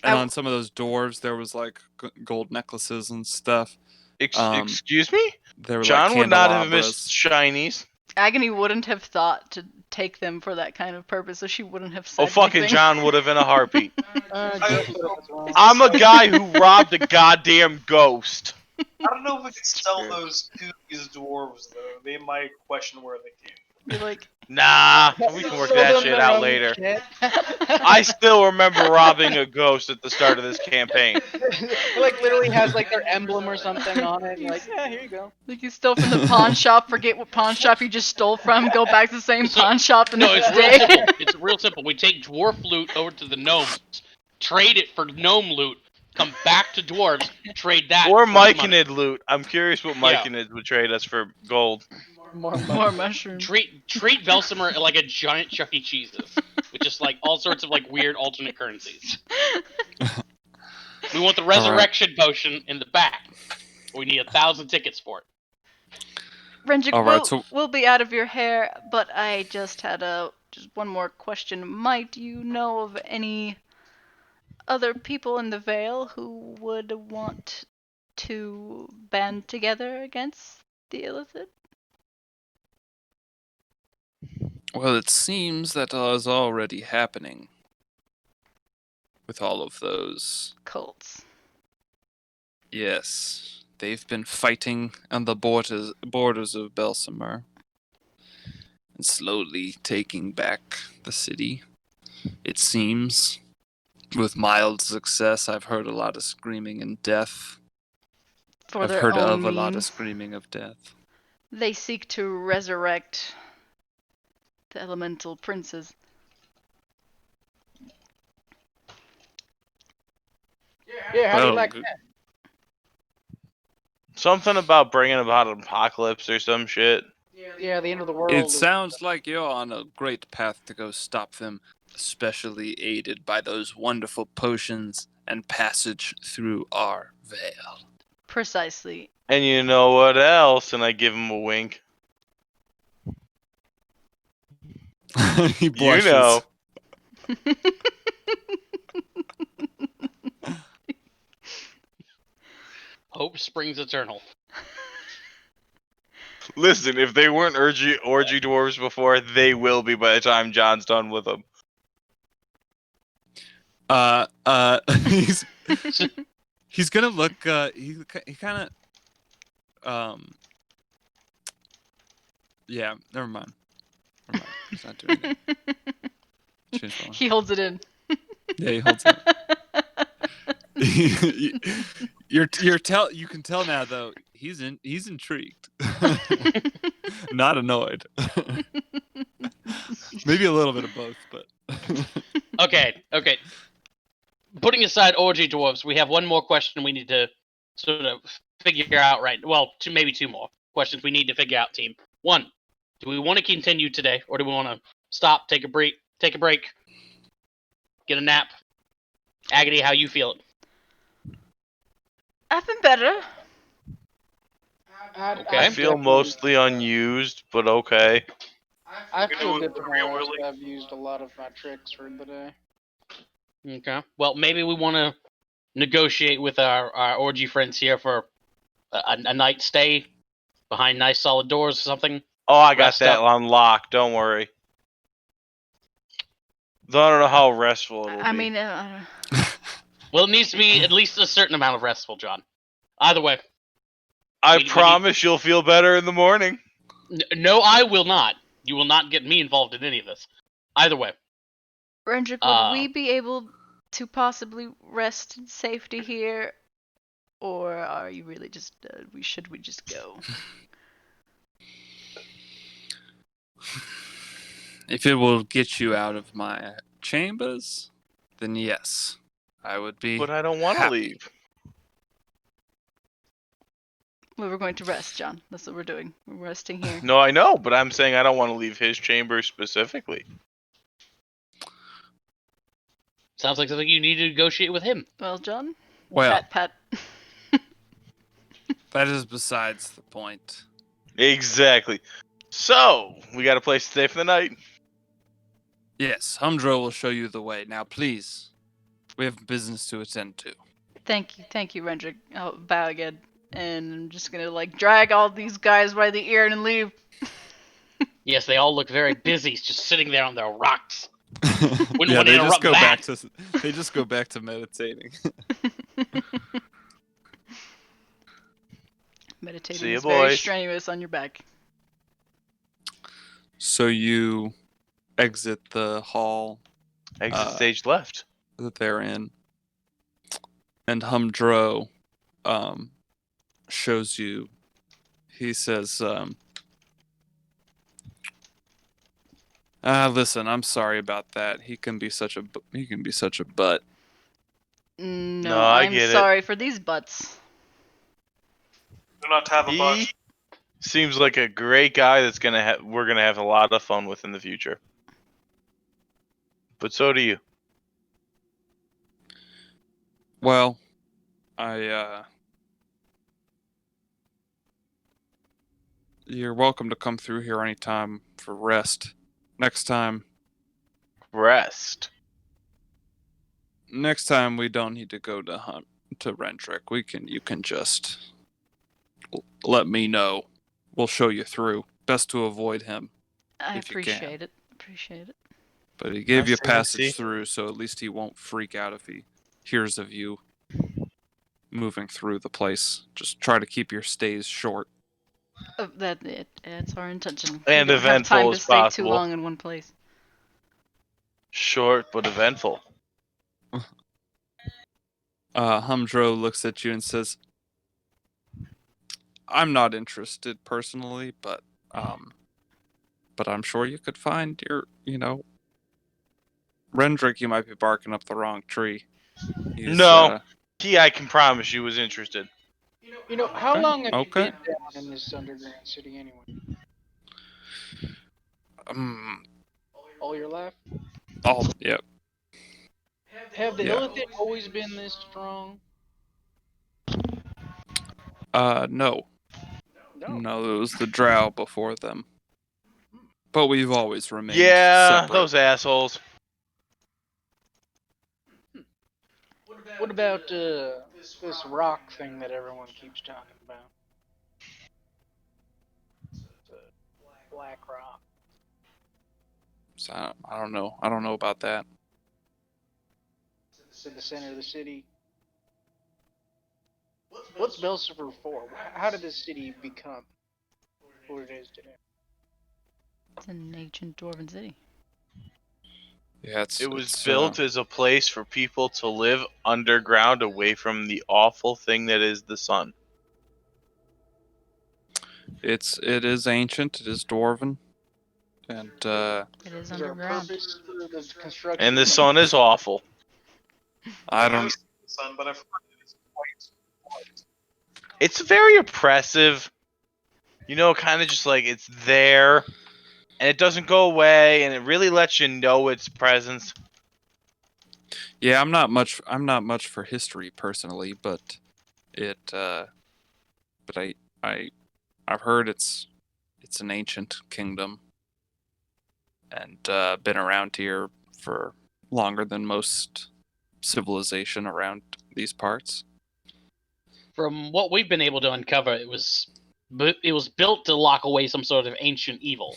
And on some of those dwarves there was like gold necklaces and stuff. Excuse me? There were John like would not have candelabras. missed shinies. Agony wouldn't have thought to take them for that kind of purpose, so she wouldn't have said Oh, fucking anything. John would have in a heartbeat. Just put up as well. I'm a guy who robbed a goddamn ghost. I don't know if we could sell those to these dwarves though. They might question where they came. You're like, Nah, we can work Sold that them shit their out own later. shit. I still remember robbing a ghost at the start of this campaign. It like literally has like their emblem or something on it. And like, yeah, here you go. like you stole from the pawn shop, forget what pawn shop you just stole from, go back to the same So- pawn shop the No, next it's real day. simple. It's real simple. We take dwarf loot over to the gnomes, trade it for gnome loot, come back to dwarves, trade that. Or for money. Myconid loot. I'm curious what Yeah. Myconid would trade us for gold. More More mushrooms. Treat Velsimer like a giant Chuck E. Cheese's, with just like all sorts of like weird alternate currencies. We want the resurrection potion in the back. We need 1,000 tickets for it. Rendrick, All right, we'll be out of your hair, but I just had just one more question. Might you know of any other people in the Vale who would want to band together against the Illithid? Well, it seems that is already happening with all of those. Cults. Yes, they've been fighting on the borders of Belsimer and slowly taking back the city. It seems, with mild success. I've heard a lot of screaming and death. For I've their heard own of a lot of means. screaming of death. They seek to resurrect the elemental princes. Yeah, how do you Oh, like good. that? Something about bringing about an apocalypse or some shit. Yeah, the end of the world. It is- sounds like you're on a great path to go stop them, especially aided by those wonderful potions and passage through our veil. Precisely. And you know what else? And I give him a wink. He You blushes. know. Hope springs eternal. Listen, if they weren't orgy dwarves before, they will be by the time John's done with them. He's he's gonna look. He kind of. Yeah. Never mind. He's not doing it. Change the one. He holds it in. Yeah, he holds it. You can tell now though he's intrigued, not annoyed. Maybe a little bit of both, but Okay. Putting aside orgy dwarves, we have one more question we need to sort of figure out right. Well, maybe two more questions we need to figure out, team. One, do we want to continue today, or do we want to stop, take a break, get a nap? Agony, how you feeling? I've been better. Okay. I feel mostly unused, but okay. I You feel know, good for my real rest. really- I've used a lot of my tricks for the day. Okay. Well, maybe we want to negotiate with our orgy friends here for a night stay behind nice solid doors or something. Oh, I got Rest that up. on lock. Don't worry. Though I don't know how restful it'll I be. mean, Well, it needs to be at least a certain amount of restful, John. Either way. I we need- promise you'll feel better in the morning. No, I will not. You will not get me involved in any of this. Either way. Rendrick, would we be able to possibly rest in safety here, or are you really just? Should we just go? if it will get you out of my chambers, then yes, I would be. But I don't want to happy. leave. Well, we're going to rest, John. That's what we're doing. We're resting here. No, I know, but I'm saying I don't want to leave his chamber specifically. Sounds like something you need to negotiate with him. Well, John. Well, Pat. that is besides the point. Exactly. So, we got a place to stay for the night. Yes, Humdro will show you the way. Now, please, we have business to attend to. Thank you, Rendrick. I'll bow again, and I'm just gonna drag all these guys by the ear and leave. Yes, they all look very busy, just sitting there on their rocks. Wouldn't yeah, want to they just interrupt go that. back to they just go back to meditating. Meditating See ya, is very boys. strenuous on your back. So you exit the hall Exit Uh, stage left. that they're in, and Humdro shows you. He says, listen, I'm sorry about that. He can be such a butt. No, I I'm get it. sorry for these butts. Do not have a He butt. seems like a great guy that's we're gonna have a lot of fun with in the future. But so do you. Well, you're welcome to come through here anytime for rest. Next time Rest. we don't need to go to Rentrick. You can just let me know. We'll show you through. Best to avoid him, I If you can. appreciate it. Appreciate it. but he gave you see. passage through, so at least he won't freak out if he hears of you moving through the place. Just try to keep your stays short. That's our intention. And we don't have time eventful to as stay too possible. long in one place. Short but eventful. Humdro looks at you and says, I'm not interested personally, but I'm sure you could find Rendrick, you might be barking up the wrong tree. No. He, I can promise you, was interested. You know, how Okay, long have okay. you been down in this underground city anyway? All your life? Yep. Have the Yeah. Illithid always been this strong? No. No, it was the Drow before them. But we've always remained Yeah, separate. those assholes. What about this rock thing that everyone keeps talking about? The black rock. So I don't know. I don't know about that. It's in the center of the city. What's Belsifer for? How did this city become what it is today? It's an ancient dwarven city. Yeah, It was it's built as a place for people to live underground away from the awful thing that is the sun. it is ancient. It is dwarven, and It is Is there a underground. purpose for the construction? And the sun is awful. I I've never don't. seen the sun, but I've heard it is quite. It's very oppressive. You know, kind of just like it's there, and it doesn't go away, and it really lets you know its presence. Yeah, I'm not much. I'm not much for history personally, but it. But I've heard it's an ancient kingdom, and been around here for longer than most civilization around these parts. From what we've been able to uncover, it was built to lock away some sort of ancient evil.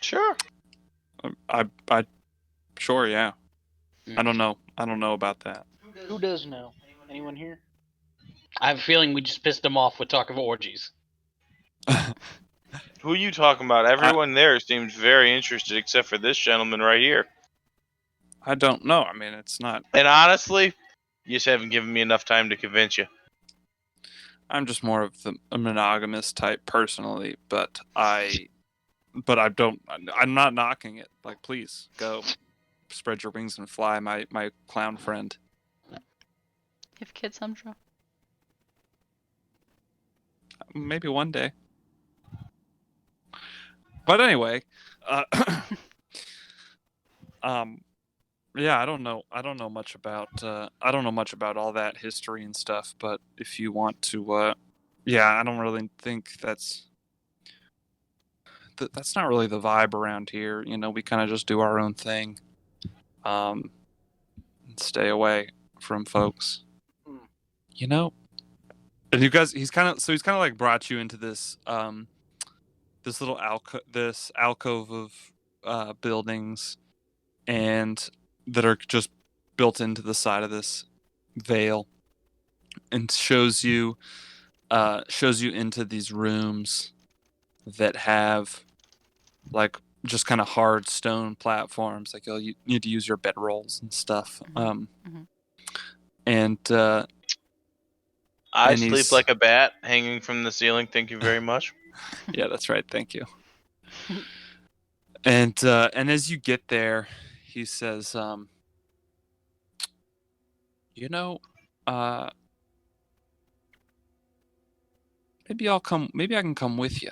Sure. I sure, yeah. Hmm. I don't know. I don't know about that. Who does know? Anyone here? I have a feeling we just pissed them off with talk of orgies. Who are you talking about? Everyone there seems very interested, except for this gentleman right here. I don't know. I mean, it's not. And honestly, you just haven't given me enough time to convince you. I'm just more of a monogamous type personally, but I don't. I'm not knocking it. Like, please go, spread your wings and fly, my clown friend. You have kids, Humdrum? Maybe one day. But anyway, yeah, I don't know. I don't know much about. I don't know much about all that history and stuff. But if you want to, yeah, I don't really think that's not really the vibe around here. You know, we kind of just do our own thing, and stay away from folks. Hmm. You know, and you guys, he's kind of like brought you into this this little alcove of buildings, and that are just built into the side of this veil, and shows you into these rooms that have like just kind of hard stone platforms. Like you need to use your bedrolls and stuff. Mhm. And I And sleep he's- like a bat hanging from the ceiling. Thank you very much. yeah, that's right. Thank you. And as you get there, he says, you know, maybe I'll come. Maybe I can come with you.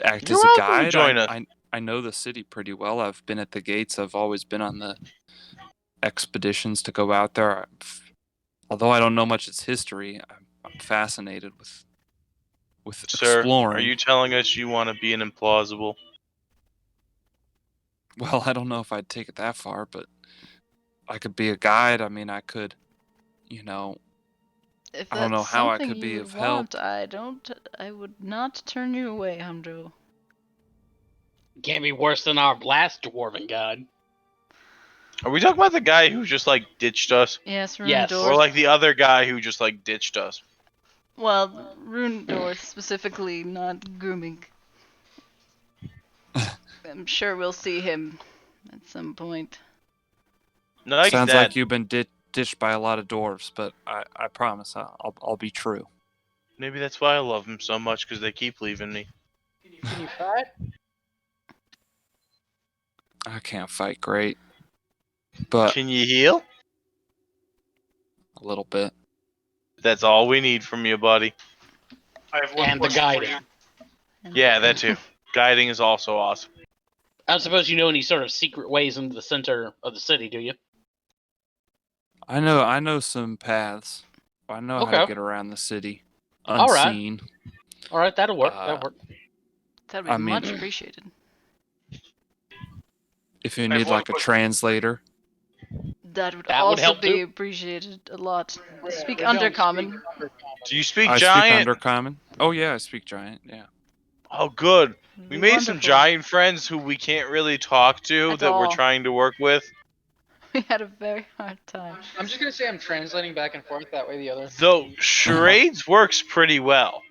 Act You're as a welcome to guide. join us. I know the city pretty well. I've been at the gates. I've always been on the expeditions to go out there. Although I don't know much its history, I'm fascinated with Sir, exploring. are you telling us you want to be an implausible? Well, I don't know if I'd take it that far, but I could be a guide. I mean, I could, you know, If I don't know that's how I something could be you of want, help. I would not turn you away, Humdrum. Can't be worse than our last dwarven god. Are we talking about the guy who just like ditched us? Yes, Yes. Rundor. Or like the other guy who just like ditched us? Well, Rundor specifically, not grooming. I'm sure we'll see him at some point. No, he's Sounds dead. like you've been ditched by a lot of dwarves, but I promise I'll be true. Maybe that's why I love him so much, because they keep leaving me. Can you fight? I can't fight great, but Can you heal? a little bit. That's all we need from you, buddy. I have one And the question for guiding. you. And- Yeah, that too. Guiding is also awesome. I don't suppose you know any sort of secret ways into the center of the city, do you? I know some paths. I know how to Okay. get around the city All right. unseen. All right, that'll work. Uh, That'll work. That'd be I mean- much appreciated. If you I have need one like a question. translator. That would That would also help be too. appreciated a lot. Speak We don't Undercommon. speak Do you speak I giant? speak Undercommon. Oh yeah, I speak giant. Yeah. Oh, good. It'd We be made some wonderful. giant friends who we can't really talk to At that we're all. trying to work with. We had a very hard time. I'm just gonna say I'm translating back and forth. That way the other. Though charades works pretty well.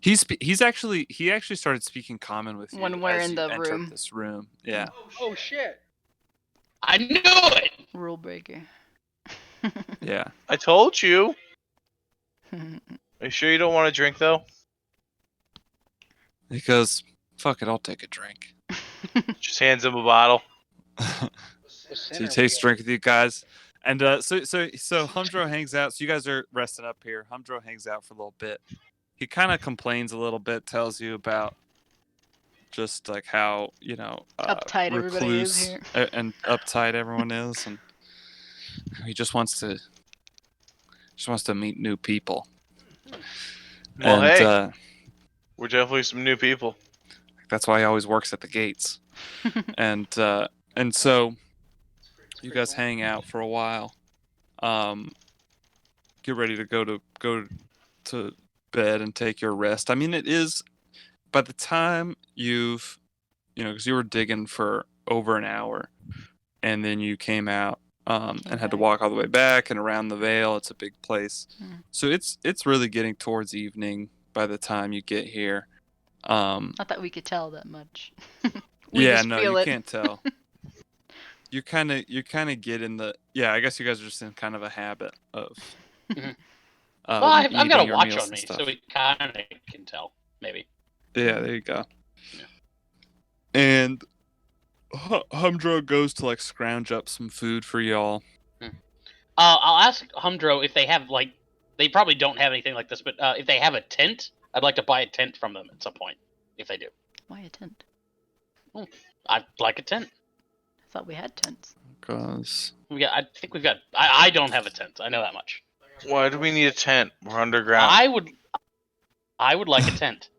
He actually started speaking common with you When we're as in you the entered room. this room. Yeah. Oh shit! I knew it. Rule breaker. Yeah. I told you. Are you sure you don't want to drink though? He goes, "Fuck it, I'll take a drink." Just hands him a bottle. So he takes a drink with you guys, and so Humdro hangs out. So you guys are resting up here. Humdro hangs out for a little bit. He kind of complains a little bit, tells you about just like how Uptight everybody is recluse here. and uptight everyone is, and he just wants to meet new people. Well, And hey, we're definitely some new people. that's why he always works at the gates. and so you guys hang out for a while. Get ready to go to bed and take your rest. I mean, it is by the time because you were digging for over an hour, and then you came out and had to walk all the way back and around the Vale. It's a big place, so it's really getting towards evening by the time you get here. Not that we could tell that much. We Yeah, just no, feel you it. can't tell. You kind of get in the I guess you guys are just in kind of a habit of. Mhm. Well, I've got eating a your watch meals on and me, stuff. so we kind of can tell, maybe. Yeah, there you go. Yeah. And Humdro goes to like scrounge up some food for y'all. I'll ask Humdro if they have they probably don't have anything like this, but if they have a tent, I'd like to buy a tent from them at some point. If they do, Why a tent? I'd like a tent. I thought we had tents. Cause I think we've got. I don't have a tent. I know that much. Why do we need a tent? We're underground. I would like a tent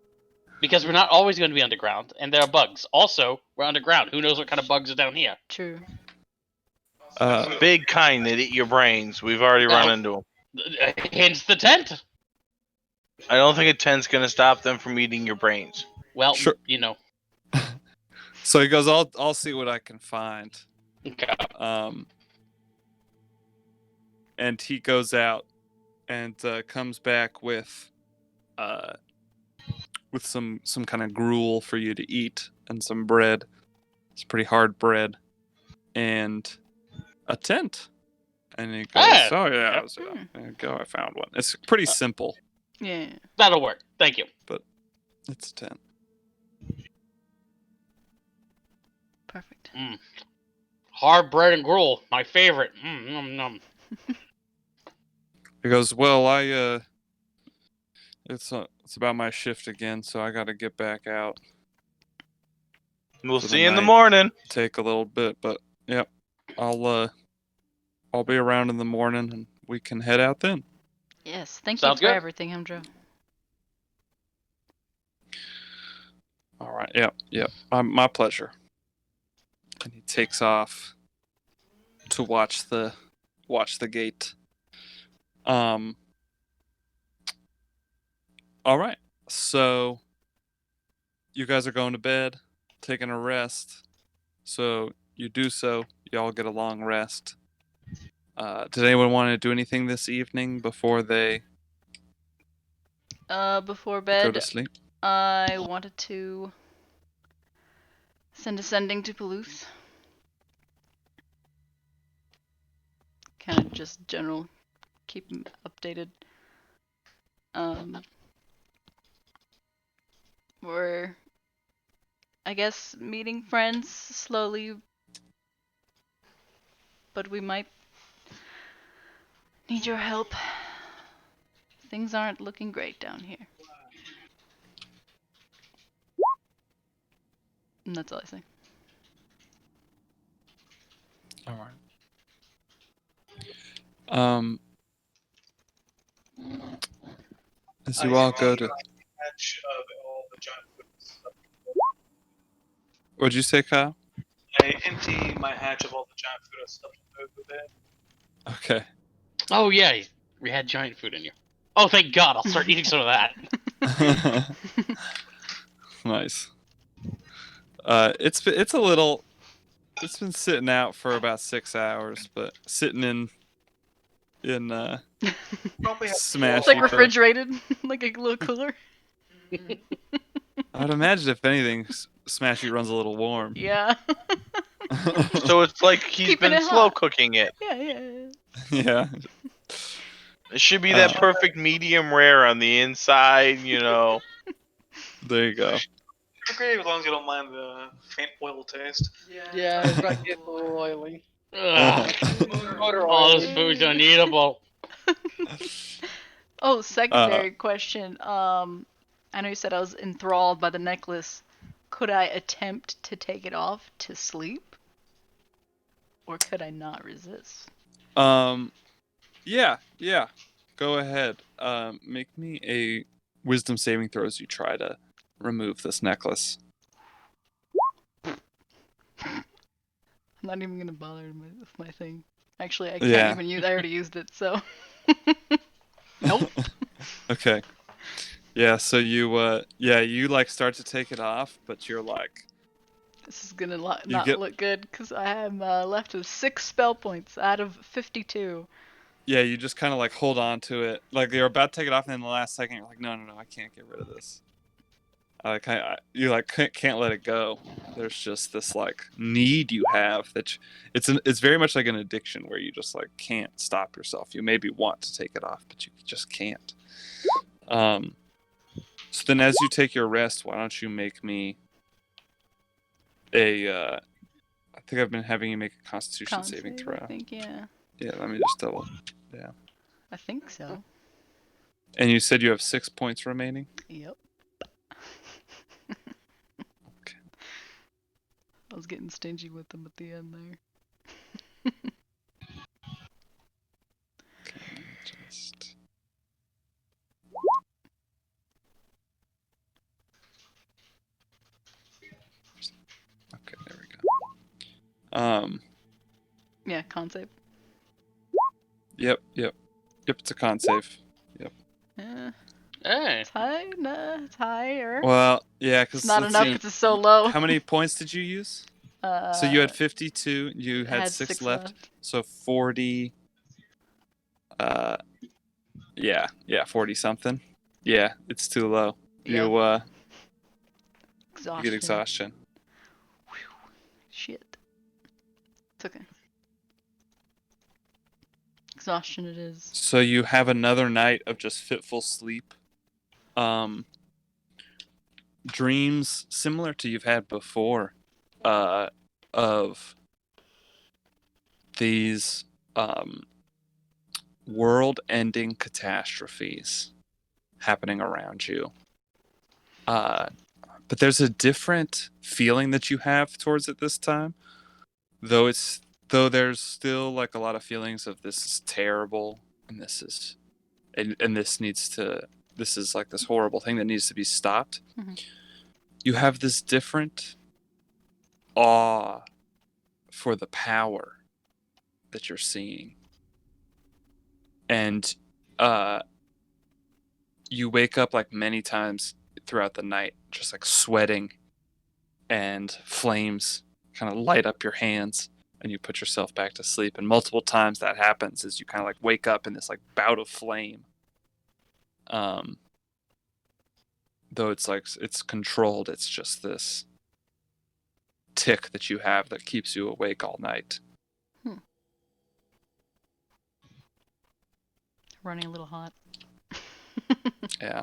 because we're not always going to be underground, and there are bugs. Also, we're underground. Who knows what kind of bugs are down here? True. Big kind that eat your brains. We've already run into them. Hence the tent. I don't think a tent's gonna stop them from eating your brains. Well, Sure. So he goes, I'll see what I can find. Okay. And he goes out and comes back with some kind of gruel for you to eat and some bread. It's pretty hard bread and a tent. And he goes, Ah, yeah, yep. there you go, I found one. It's pretty simple. Yeah. That'll work. Thank you. It's a tent. Perfect. Hard bread and gruel, my favorite. Num num. He goes, well, it's about my shift again, so I got to get back out. We'll For the see you in the night. morning. Take a little bit, but yep, I'll be around in the morning and we can head out then. Yes. Thank Sounds you for good. everything, Humdro. All right. Yep. My pleasure. And he takes off to watch the gate. All right. So you guys are going to bed, taking a rest. So you do so. Y'all get a long rest. Did anyone want to do anything this evening before they Before go bed, to sleep? I wanted to send a sending to Palouse. Kind of just general, keep him updated. We're, I guess, meeting friends slowly, but we might need your help. Things aren't looking great down here. And that's all I say. All right. As you all go to, Hatch of all the giant food stuff. what'd you say, Kyle? I empty my hatch of all the giant food stuff to go to bed. Okay. Oh yeah, we had giant food in here. Oh, thank God! I'll start eating some of that. Nice. It's been sitting out for about 6 hours, but sitting in Probably have smashy. It's like for- refrigerated, like a little cooler. I'd imagine if anything, Smashy runs a little warm. Yeah. So it's like he's Keeping been it slow hot. cooking it. Yeah. Yeah. It should be that perfect medium rare on the inside, you know. There you go. Okay, as long as you don't mind the faint oil taste. Yeah, it's not getting a little oily. Ugh. Motor All oily. this food's uneatable. Oh, secondary question. I know you said I was enthralled by the necklace. Could I attempt to take it off to sleep? Or could I not resist? Yeah. Go ahead. Make me a wisdom saving throw as you try to remove this necklace. I'm not even gonna bother with my thing. Actually, I can't Yeah. even use. I already used it, so. Nope. Okay. Yeah, so you like start to take it off, but you're like, This is gonna You not get- look good because I am left with 6 spell points out of 52. yeah, you just kind of like hold on to it. Like you're about to take it off, and then the last second you're like, no, I can't get rid of this. You like can't let it go. There's just this like need you have that it's very much like an addiction where you just like can't stop yourself. You maybe want to take it off, but you just can't. So then as you take your rest, why don't you make me I think I've been having you make a Constitution Con saving save, throw. I think, yeah. Yeah, let me just double. I think so. And you said you have 6 points remaining. Yep. Okay. I was getting stingy with them at the end there. Okay, let me just. Okay, there we go. Yeah, con save. Yep. It's a con save. Yeah. Hey. It's high? Nah, it's higher. Well, yeah, because It's not enough because it's so low. How many points did you use? So you had 52. You had, had 6 left. So 40. Yeah, 40 something. Yeah, it's too low. Yep. You Exhaustion. get exhaustion. Shit. It's okay. Exhaustion it is. So you have another night of just fitful sleep. Dreams similar to you've had before, of these world-ending catastrophes happening around you. But there's a different feeling that you have towards it this time, though there's still like a lot of feelings of this is terrible and this is this is like this horrible thing that needs to be stopped. Mhm. You have this different awe for the power that you're seeing. And you wake up like many times throughout the night, just like sweating, and flames kind of light up your hands, and you put yourself back to sleep. And multiple times that happens as you kind of like wake up in this like bout of flame. Though it's like it's controlled, it's just this tick that you have that keeps you awake all night. Running a little hot. Yeah.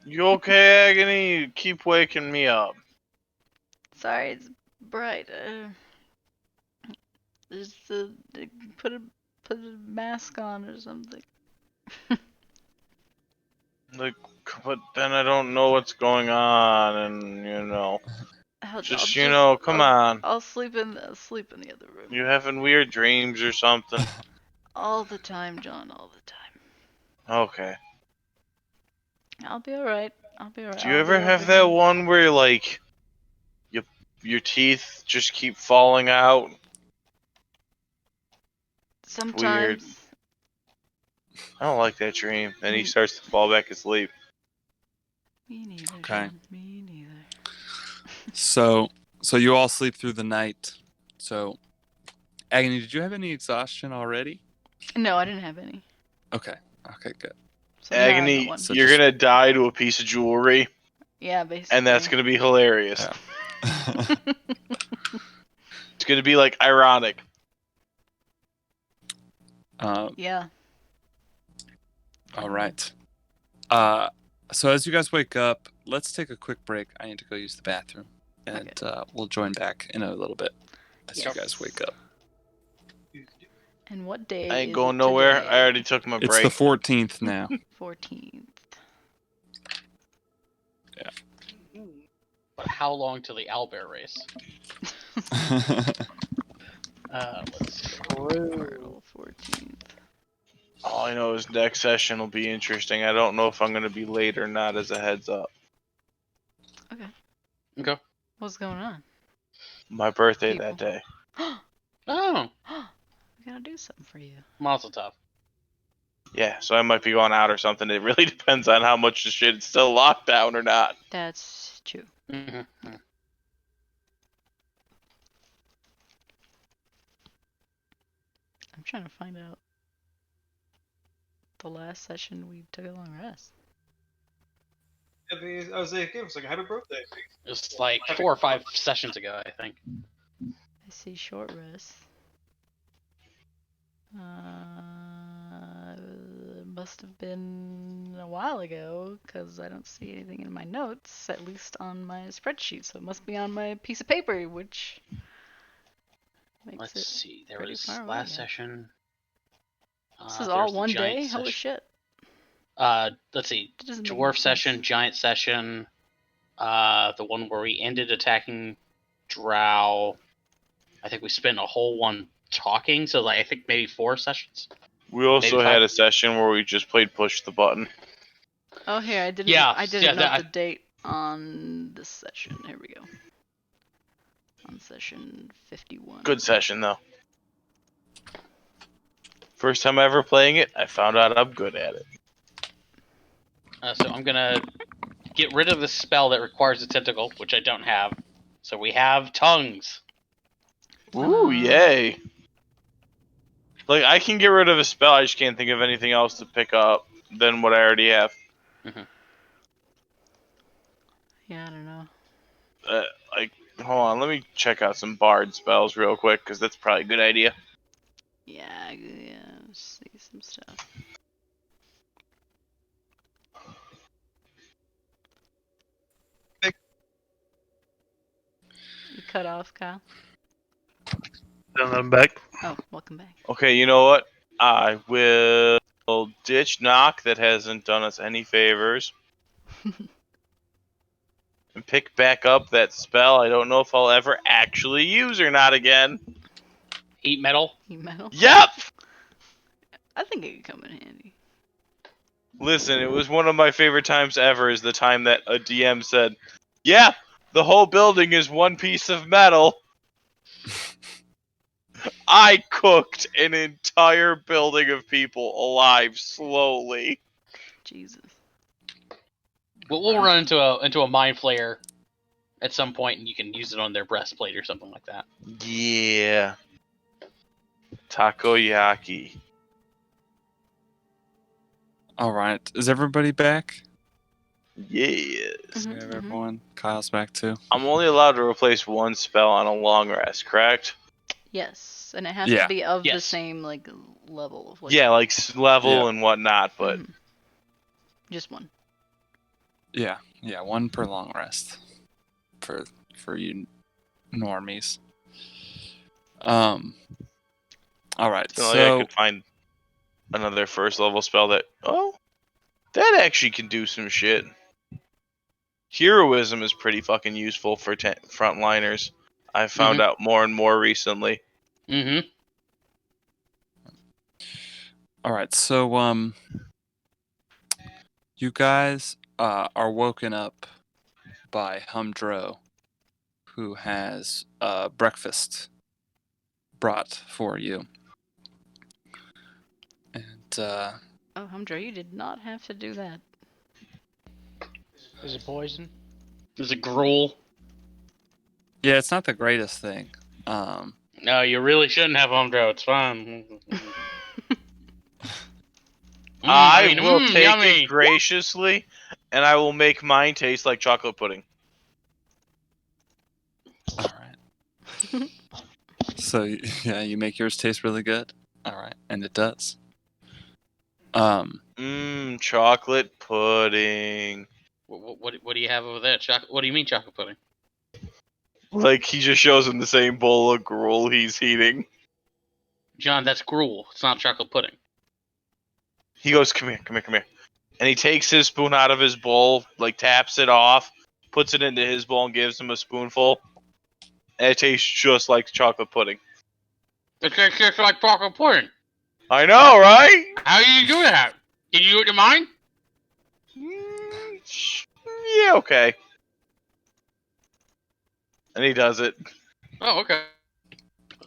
You okay, Agony? You keep waking me up. Sorry, it's bright. Just put a mask on or something. Like, but then I don't know what's going on, and come on. I'll sleep in the other room. You having weird dreams or something? All the time, John. All the time. Okay. I'll be alright. Do you ever have that one where like your teeth just keep falling out? Sometimes. I don't like that dream. Then he starts to fall back asleep. Me neither. Okay. John. Me neither. So you all sleep through the night. So, Agony, did you have any exhaustion already? No, I didn't have any. Okay, good. So now I got Agony, one. So you're just- gonna die to a piece of jewelry. Yeah, basically. and that's gonna be hilarious. Yeah. It's gonna be like ironic. Yeah. All right. So as you guys wake up, let's take a quick break. I need to go use the bathroom, and we'll join back in a little bit as you Yes. guys wake up. And what day I ain't is going it nowhere. today? I already took my It's break. the 14th now. 14th. But how long till the owlbear race? Let's see. Fertile 14th. All I know is next session will be interesting. I don't know if I'm gonna be late or not. As a heads up, Okay. What's going on? my birthday People. that day. Oh, We gotta do something for you. Mazel tov. Yeah, so I might be going out or something. It really depends on how much the shit is still locked down or not. That's true. Mm-hmm. I'm trying to find out the last session we took a long rest. I was like, it was like happy birthday. It was like 4 or 5 sessions ago, I think. I see short rest. It must have been a while ago because I don't see anything in my notes, at least on my spreadsheet. So it must be on my piece of paper, which makes Let's it see. There pretty was far away, last yeah. session. This is there all was the one giant day? Holy session. shit. Let's see. That doesn't make Dwarf any session, sense. giant session. The one where we ended attacking Drow. I think we spent a whole one talking, so like I think maybe 4 sessions. We also Maybe had 5. a session where we just played push the button. Oh, here, I didn't Yeah, note that- the date on this session. Here we go. On session 51. Good session though. First time ever playing it, I found out I'm good at it. So I'm gonna get rid of the spell that requires a tentacle, which I don't have. So we have tongues. Ooh, yay! Like I can get rid of a spell, I just can't think of anything else to pick up than what I already have. Yeah, I don't know. Like, hold on, let me check out some bard spells real quick, because that's probably a good idea. Yeah, see some stuff. You cut off, Kyle. Then I'm back. Oh, welcome back. Okay, you know what? I will ditch Knock, that hasn't done us any favors, and pick back up that spell I don't know if I'll ever actually use or not again. Heat metal. Heat metal. Yep! I think it could come in handy. Listen, it was one of my favorite times ever, is the time that a DM said, yeah, the whole building is one piece of metal. I cooked an entire building of people alive slowly. Jesus. We'll run into a mind flayer at some point, and you can use it on their breastplate or something like that. Yeah. Takoyaki. All right. Is everybody back? Yes. Mhm, We have mhm. everyone. Kyle's back too. I'm only allowed to replace one spell on a long rest, correct? Yes, and it has Yeah. to be of the Yes. same level of Yeah, like level Yeah. and whatnot, but Mhm. Just one. Yeah. Yeah. One per long rest. For you normies. All right. it's not like I So could find another first level spell that actually can do some shit. Heroism is pretty fucking useful for frontliners. I've found out more and more recently. Mm-hmm. all right. So you guys are woken up by Humdro, who has breakfast brought for you. And Oh, Humdra, you did not have to do that. Is it poison? There's a gruel. yeah, it's not the greatest thing. No, you really shouldn't have Homedro. It's fine. I will take yummy. it graciously, and I will make mine taste like chocolate pudding. All right. So yeah, you make yours taste really good. All right, and it does. Chocolate pudding. What do you have over there? What do you mean chocolate pudding? Like, he just shows him the same bowl of gruel he's eating. John, that's gruel. It's not chocolate pudding. He goes, come here, come here, come here. And he takes his spoon out of his bowl, like taps it off, puts it into his bowl and gives him a spoonful. And it tastes just like chocolate pudding. It tastes like chocolate pudding. I know, right? How do you do that? Did you do it to mine? Yeah, okay. And he does it. Oh, okay.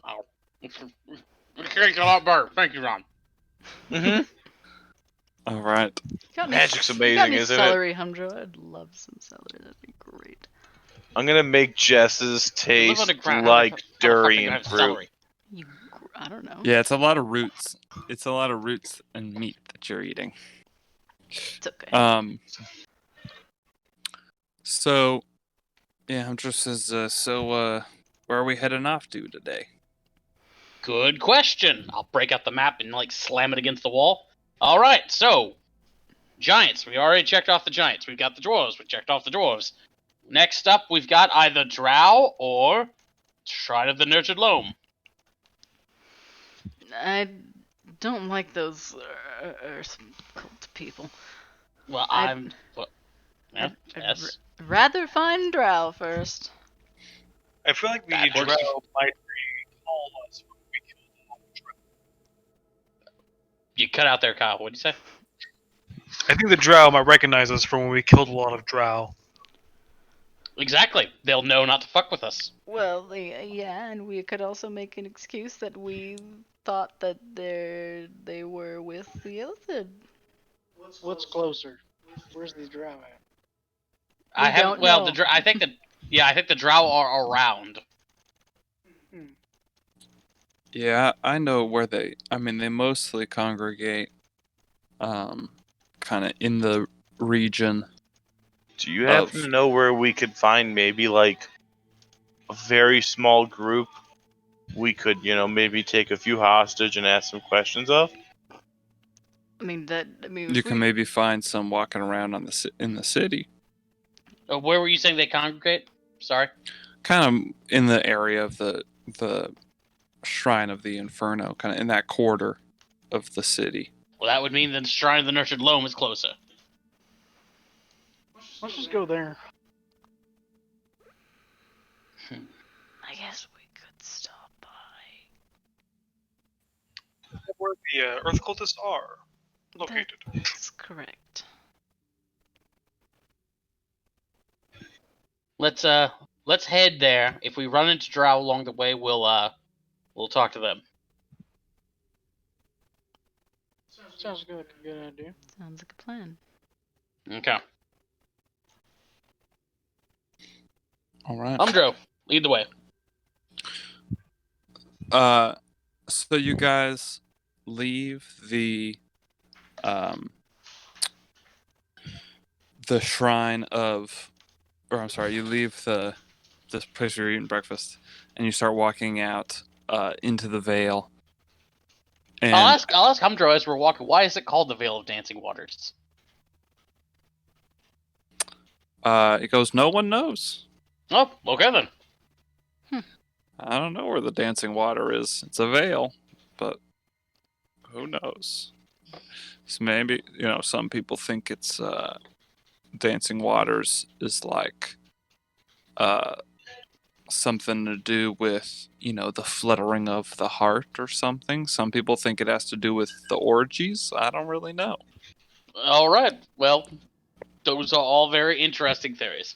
Oh. It tastes a lot better. Thank you, Ron. Mm-hmm. all right. Got any- Magic's you amazing, got any isn't it? celery, Humdro? I'd love some celery. That'd be great. I'm gonna make Jess's You live taste underground. like How the fuck do you durian have fruit. celery? I don't know. Yeah, it's a lot of roots. It's a lot of roots and meat that you're eating. It's okay. So, yeah, Hunter says, where are we heading off to today? Good question. I'll break out the map and like slam it against the wall. All right, so giants. We already checked off the giants. We've got the dwarves. We checked off the dwarves. Next up, we've got either Drow or Shrine of the Nurtured Loam. I don't like those Earth cult people. Well, I'd- yeah, I'd yes. rather find Drow first. I feel like the That drow works. might recall us when we killed all the drow. You cut out there, Kyle. What'd you say? I think the drow might recognize us from when we killed a lot of drow. Exactly. They'll know not to fuck with us. Well, yeah, and we could also make an excuse that we thought that they were with the Illithid. What's closer? Where's the drow at? I We have. don't Well, know. I think the Drow are around. Yeah, I know where they mostly congregate, kind of in the region. Do you happen Of- to know where we could find maybe like a very small group we could, maybe take a few hostage and ask some questions of? I mean, You if can maybe find some walking around in the city, Where were you saying they congregate? Sorry. kind of in the area of the Shrine of the Inferno, kind of in that quarter of the city. Well, that would mean the Shrine of the Nurtured Loam is closer. Let's just go there. I guess we could stop by. Where the Earth cultists are located. That's correct. Let's head there. If we run into Drow along the way, we'll talk to them. Sounds good. Good idea. Sounds like a plan. Okay. All right. Umdro, lead the way. So you guys leave the shrine of, or I'm sorry, you leave this place where you're eating breakfast, and you start walking out into the Vale. And I'll ask Umdro as we're walking. Why is it called the Vale of Dancing Waters? it goes, no one knows. Oh, okay then. I don't know where the dancing water is. It's a Vale, but who knows? So maybe, some people think it's dancing waters is like something to do with, the fluttering of the heart or something. Some people think it has to do with the orgies. I don't really know. All right. Well, those are all very interesting theories.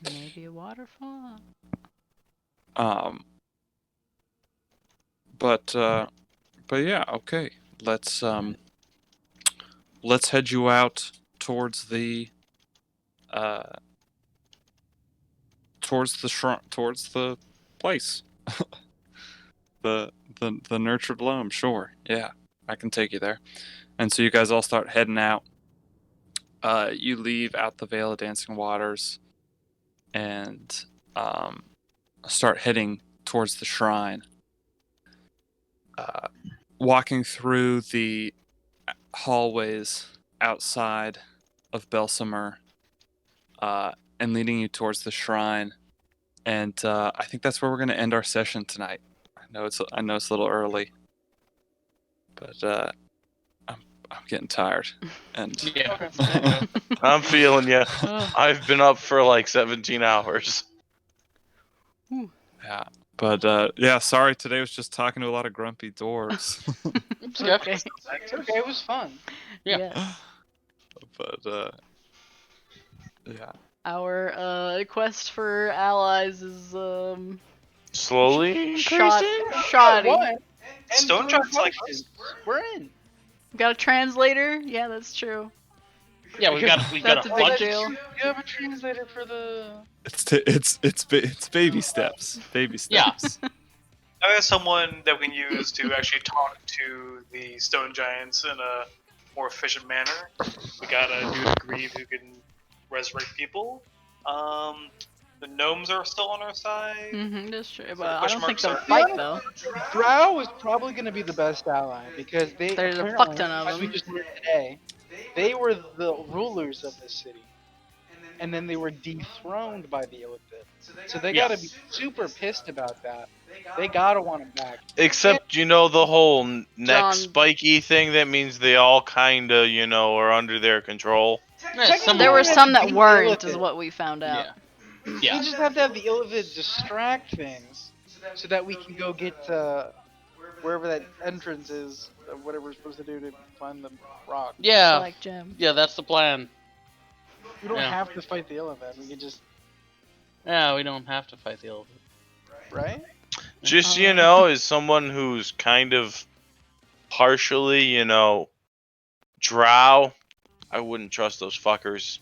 Maybe a waterfall. But yeah, okay. Let's head you out towards the towards the place. the Nurtured Loam, sure. Yeah, I can take you there. And so you guys all start heading out. you leave out the Vale of Dancing Waters and start heading towards the shrine. Walking through the hallways outside of Belsamer, and leading you towards the shrine. And I think that's where we're going to end our session tonight. I know it's a little early, but I'm getting tired. And Yeah. I'm feeling you. I've been up for like 17 hours. yeah, but yeah, sorry. Today was just talking to a lot of grumpy dwarves. It's Okay. It's okay. It was fun. Yeah. But yeah. Our quest for allies is Slowly shot, increasing? shoddy. One. And Stone doing Giant's like functions. We're in. Got a translator? Yeah, that's true. Yeah, we've got a That's a big bunch. deal. You have a translator for the. It's baby steps. Baby Yeah. steps. I have someone that we can use to actually talk to the stone giants in a more efficient manner. We got a dude Grieve who can resurrect people. The gnomes are still on our side. That's true. But I Question don't think marks they'll are- fight though. Drow is probably going to be the best ally because they. There's a apparently, fuck ton of as we them. just learned today, they were the rulers of this city, and then they were dethroned by the Illithid. So they gotta be super pissed about that. They gotta want him back. Except, the whole neck John- spiky thing, that means they all kinda, are under their control. Yeah, some There Someone were had some to that beat the weren't, is Illithid. what we found out. Yeah. We Yeah. just have to have the Illithid distract things so that we can go get wherever that entrance is, whatever we're supposed to do to find the rock. Yeah. Like Jim. Yeah, that's the plan. We don't Yeah. have to fight the Illithid. We can just, Yeah, we don't have to fight the elephant. right? Just, as someone who's kind of partially, drow, I wouldn't trust those fuckers.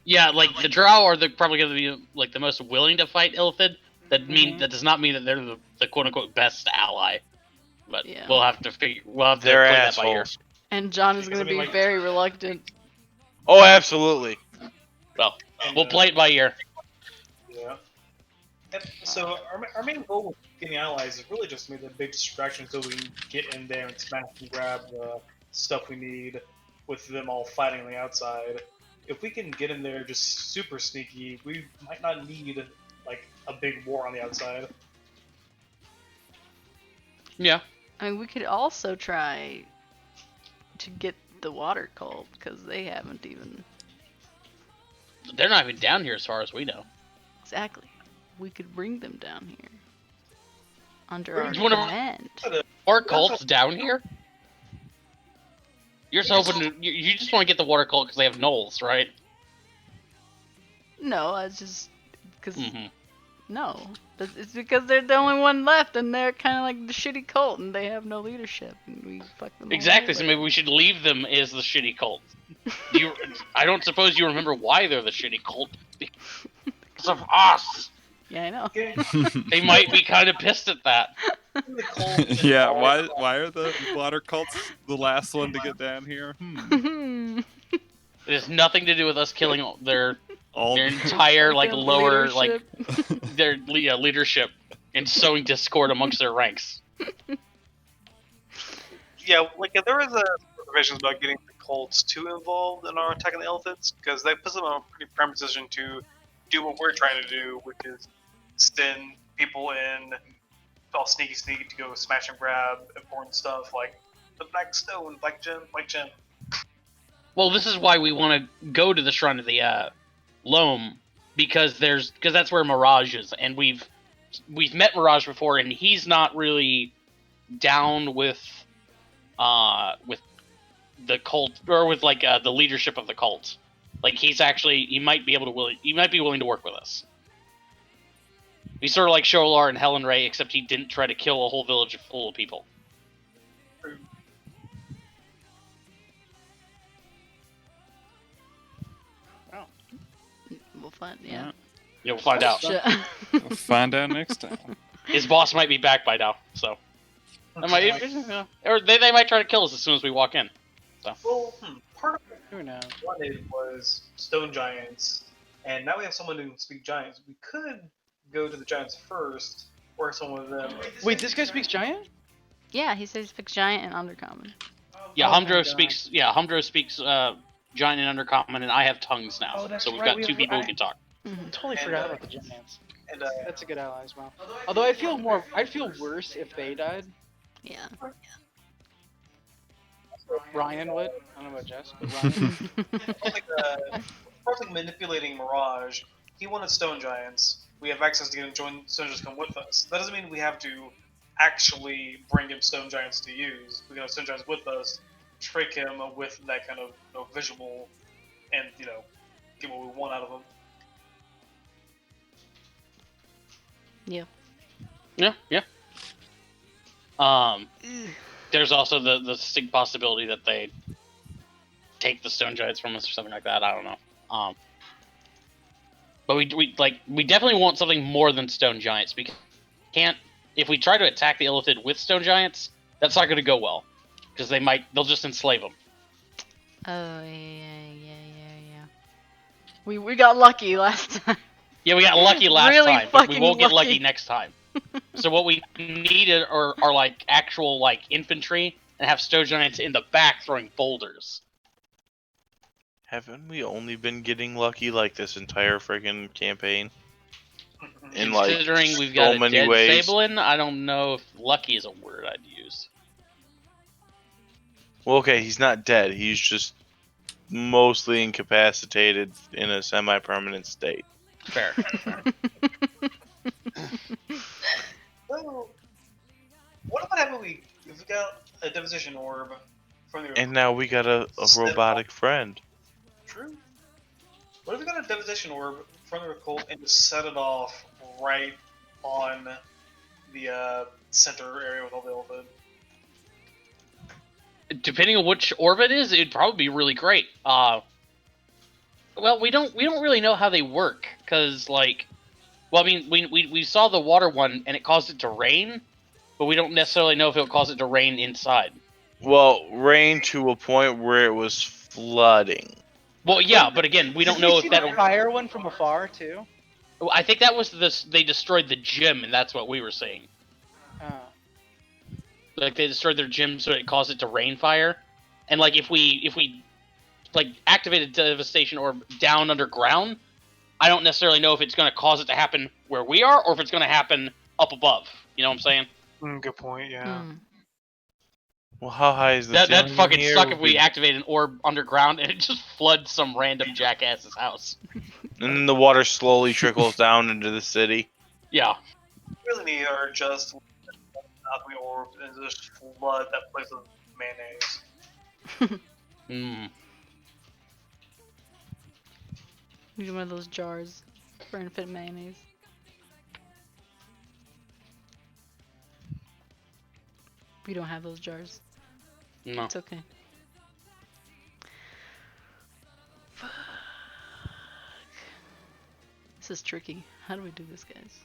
Yeah, like the drow are probably going to be like the most willing to fight Illithid. That does not mean that they're the quote unquote best ally. But Yeah. we'll have to play They're that by ear. assholes. And John is Because, gonna I mean, be like- very reluctant. Oh, absolutely. Well, And, we'll play it by ear. Yeah. And so our main goal with getting allies is really just to make a big distraction so we can get in there and smash and grab the stuff we need with them all fighting on the outside. If we can get in there just super sneaky, we might not need like a big war on the outside. Yeah. I mean, we could also try to get the water cult because they haven't even They're not even down here as far as we know. exactly. We could bring them down here under our You wanna- command. Our cult's down here? You're just hoping to, you just want to get the water cult because they have gnolls, right? No, I just because Mm-hmm. no, it's because they're the only one left, and they're kind of like the shitty cult, and they have no leadership, and we fuck them all Exactly, so over. maybe we should leave them as the shitty cult. I don't suppose you remember why they're the shitty cult. Because of us! Yeah, I know. They might be kind of pissed at that. Yeah, why are the water cults the last one to get down here? It has nothing to do with us killing their All entire, like, Their lower, like, leadership. their leadership and sowing discord amongst their ranks. Yeah, like if there was a provisions about getting the cults too involved in our attack on the elephants, because that puts them in a pretty prime position to do what we're trying to do, which is send people in all sneaky to go smash and grab important stuff like the black stone, black gem. Well, this is why we want to go to the Shrine of the Loam, because that's where Mirage is, and we've met Mirage before, and he's not really down with the cult, or with like the leadership of the cult. Like he might be willing to work with us. He's sort of like Sholar and Helen Ray, except he didn't try to kill a whole village full of people. We'll find. Yeah. You'll find out. Shit. We'll find out next time. His boss might be back by now, so. Or they might try to kill us as soon as we walk in. Well, part of Who knows? what I wanted was stone giants, and now we have someone who can speak giants. We could go to the giants first, or someone of them. Wait, this guy speaks giant? Yeah, he says he speaks giant and undercommon. Yeah, Oh my Humdro God. speaks. Yeah, Humdro speaks giant and undercommon, and I have tongues now. Oh, that's so we've right, got we two have- people I- who can talk. Mhm. Totally And, forgot about the giants. And That's a good ally as well. Although I'd feel worse if they died. Yeah. Ryan would. I don't know about Jess, but Ryan. like manipulating Mirage, he wanted stone giants. We have access to get him join stone giants come with us. That doesn't mean we have to actually bring him stone giants to use. We can have stone giants with us, trick him with that kind of visual, and get what we want out of him. Yeah. There's also the distinct possibility that they take the stone giants from us or something like that. I don't know. But we definitely want something more than stone giants. We can't, if we try to attack the Illithid with stone giants, that's not going to go well because they'll just enslave them. Oh yeah. We got lucky last time. Yeah, we got lucky last Really time, but we fucking won't get lucky. lucky next time. So what we needed are like actual like infantry and have stone giants in the back throwing boulders. Haven't we only been getting lucky like this entire friggin' campaign? In like Considering we've so got a many dead ways. Sablin, I don't know if lucky is a word I'd use. Well, okay, he's not dead. He's just mostly incapacitated in a semi-permanent state. Fair. So, what about if we got a deposition orb from the And now we got a robotic friend. True. What if we got a deposition orb from the occult and just set it off right on the center area with all the Illithid? Depending on which orbit is, it'd probably be really great. Well, we don't really know how they work because I mean, we saw the water one and it caused it to rain, but we don't necessarily know if it'll cause it to rain inside. Well, rain to a point where it was flooding. Well, yeah, but again, we don't Did know you if see that'll. the fire one from afar too. I think that was they destroyed the gym, and that's what we were seeing. Like they destroyed their gym, so it caused it to rain fire. And like if we like activated devastation orb down underground, I don't necessarily know if it's going to cause it to happen where we are, or if it's going to happen up above. You know what I'm saying? Good point. Yeah. Hmm. Well, how high is the That'd ceiling in fucking here? suck if we activate an orb underground and it just floods some random jackass's house. And then the water slowly trickles down into the city. Yeah. Really need are just alchemy orbs and just flood that place with mayonnaise. Mm. Use one of those jars for infinite mayonnaise. We don't have those jars. No. It's okay. Fuck. This is tricky. How do we do this, guys?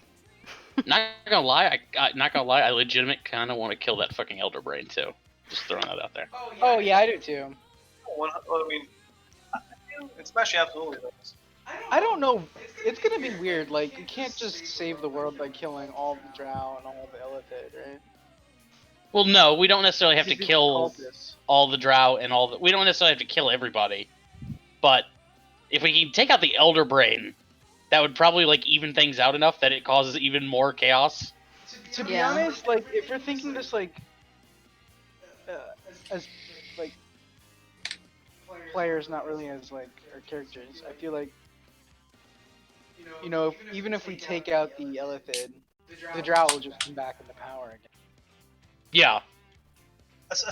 Not gonna lie, I legitimately kind of want to kill that fucking Elder Brain too. Just throwing that out there. Oh yeah, I do too. I mean, it Smash absolutely does. I don't know. It's gonna be weird. Like you can't just save the world by killing all the Drow and all the Illithid, right? Well, no, we don't necessarily have to These kill cultists. all the Drow and all the. We don't necessarily have to kill everybody, but if we can take out the Elder Brain, that would probably like even things out enough that it causes even more chaos. To be Yeah. honest, like if we're thinking this like as like players, not really as like our characters, I feel like even if we take out the Illithid, the Drow will just come back into power again. Yeah,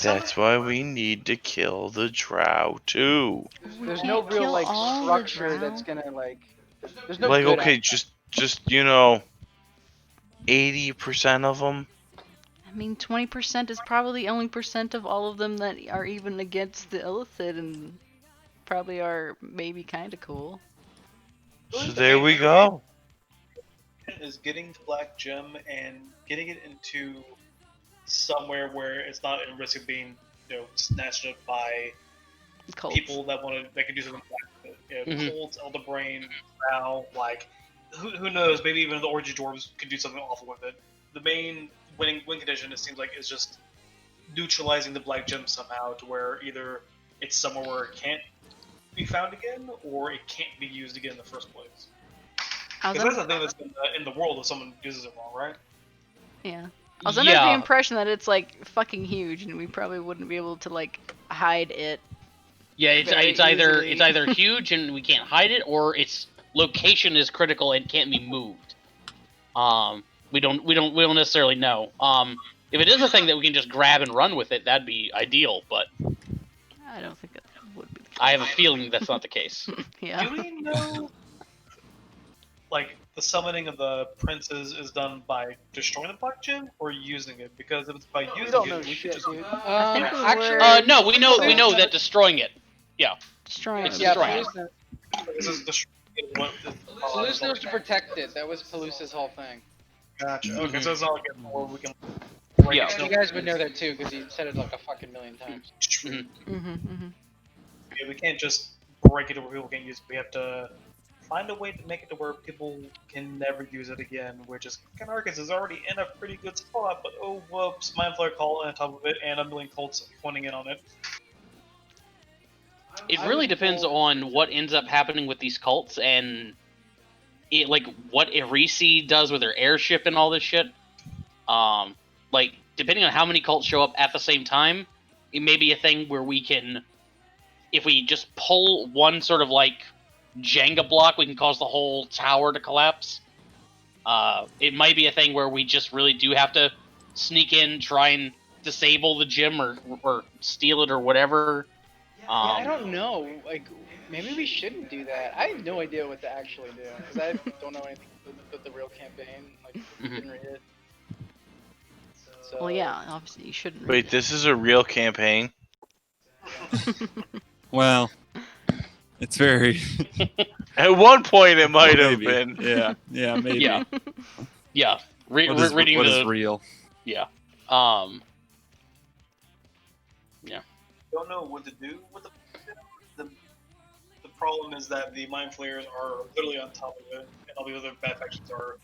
That's why we need to kill the Drow too. There's no can't real kill like all the structure Drow. that's gonna like. There's no Like, good okay, at- just 80% of them. I mean, 20% is probably the only percent of all of them that are even against the Illithid and probably are maybe kind of cool. So there we go. Is getting the Black Gem and getting it into somewhere where it's not at risk of being, snatched up by Cults. people that can do something like it. You know, Mhm. Colts, Elder Brain, Val, like who knows? Maybe even the Orgy Dwarves could do something awful with it. The main win condition, it seems like, is just neutralizing the black gem somehow to where either it's somewhere where it can't be found again, or it can't be used again in the first place. I was Because that's under, the thing that's in the world if someone uses it wrong, right? yeah. I was under the Yeah. impression that it's like fucking huge, and we probably wouldn't be able to like hide it. Yeah, it's Very it's either easily. it's either huge and we can't hide it, or its location is critical and can't be moved. We don't necessarily know. If it is a thing that we can just grab and run with it, that'd be ideal. But I don't think that would be the case. I have a feeling that's not the case. Yeah. Do we know, like, the summoning of the princes is done by destroying the black gem or using it? Because if it's by using don't it, know we shit, should just. dude. I think Actually, No, we know that destroying it. Destroying It's it. yeah, destroying it. Pelusa, This is destroying it. What is Pelusa knows to protect it. That was Pelusa's whole thing. Gotcha. Mm-hmm. Okay, so it's not like a war we can. break Yeah. it You down. guys would know that too, because he said it like a fucking million times. True. Mm-hmm. Yeah, we can't just break it to where people can't use it. We have to find a way to make it to where people can never use it again, which is kind of hard because it's already in a pretty good spot, but oh whoops, Mind Flare Call on top of it and a million cults pointing in on it. It I really was depends told- on what ends up happening with these cults and it like what Irisi does with her airship and all this shit. Like depending on how many cults show up at the same time, it may be a thing where we can, if we just pull one sort of like Jenga block, we can cause the whole tower to collapse. It might be a thing where we just really do have to sneak in, try and disable the gym or steal it or whatever. Yeah, I don't know. Like, maybe we shouldn't do that. I have no idea what to actually do because I don't know anything with the real campaign. Like, didn't read it. So, Well, yeah. Obviously, you shouldn't. read Wait, it. this is a real campaign? Well, it's very. At one point, it might have maybe. been. Yeah, maybe. Yeah. Yeah, What is, reading what the is real? Don't know what to do with the problem is that the Mind Flayers are literally on top of it, and all the other bad factions are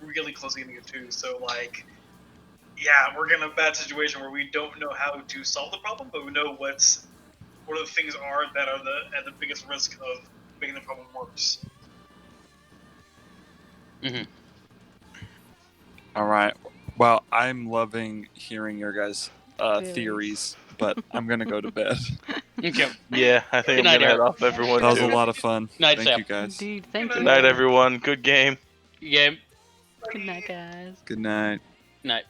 really close to getting it too. So like, yeah, we're in a bad situation where we don't know how to solve the problem, but we know what the things are that are at the biggest risk of making the problem worse. All right. Well, I'm loving hearing your guys' Theories. theories, but I'm gonna go to bed. Okay. Yeah, I think Good I'm night, gonna head Eric. off, everyone. That was a too. lot of fun. Night, Thank Sam. you guys. Dude, thank Good you. Good night, everyone. Good game. Game. Good night, guys. Good night. Night.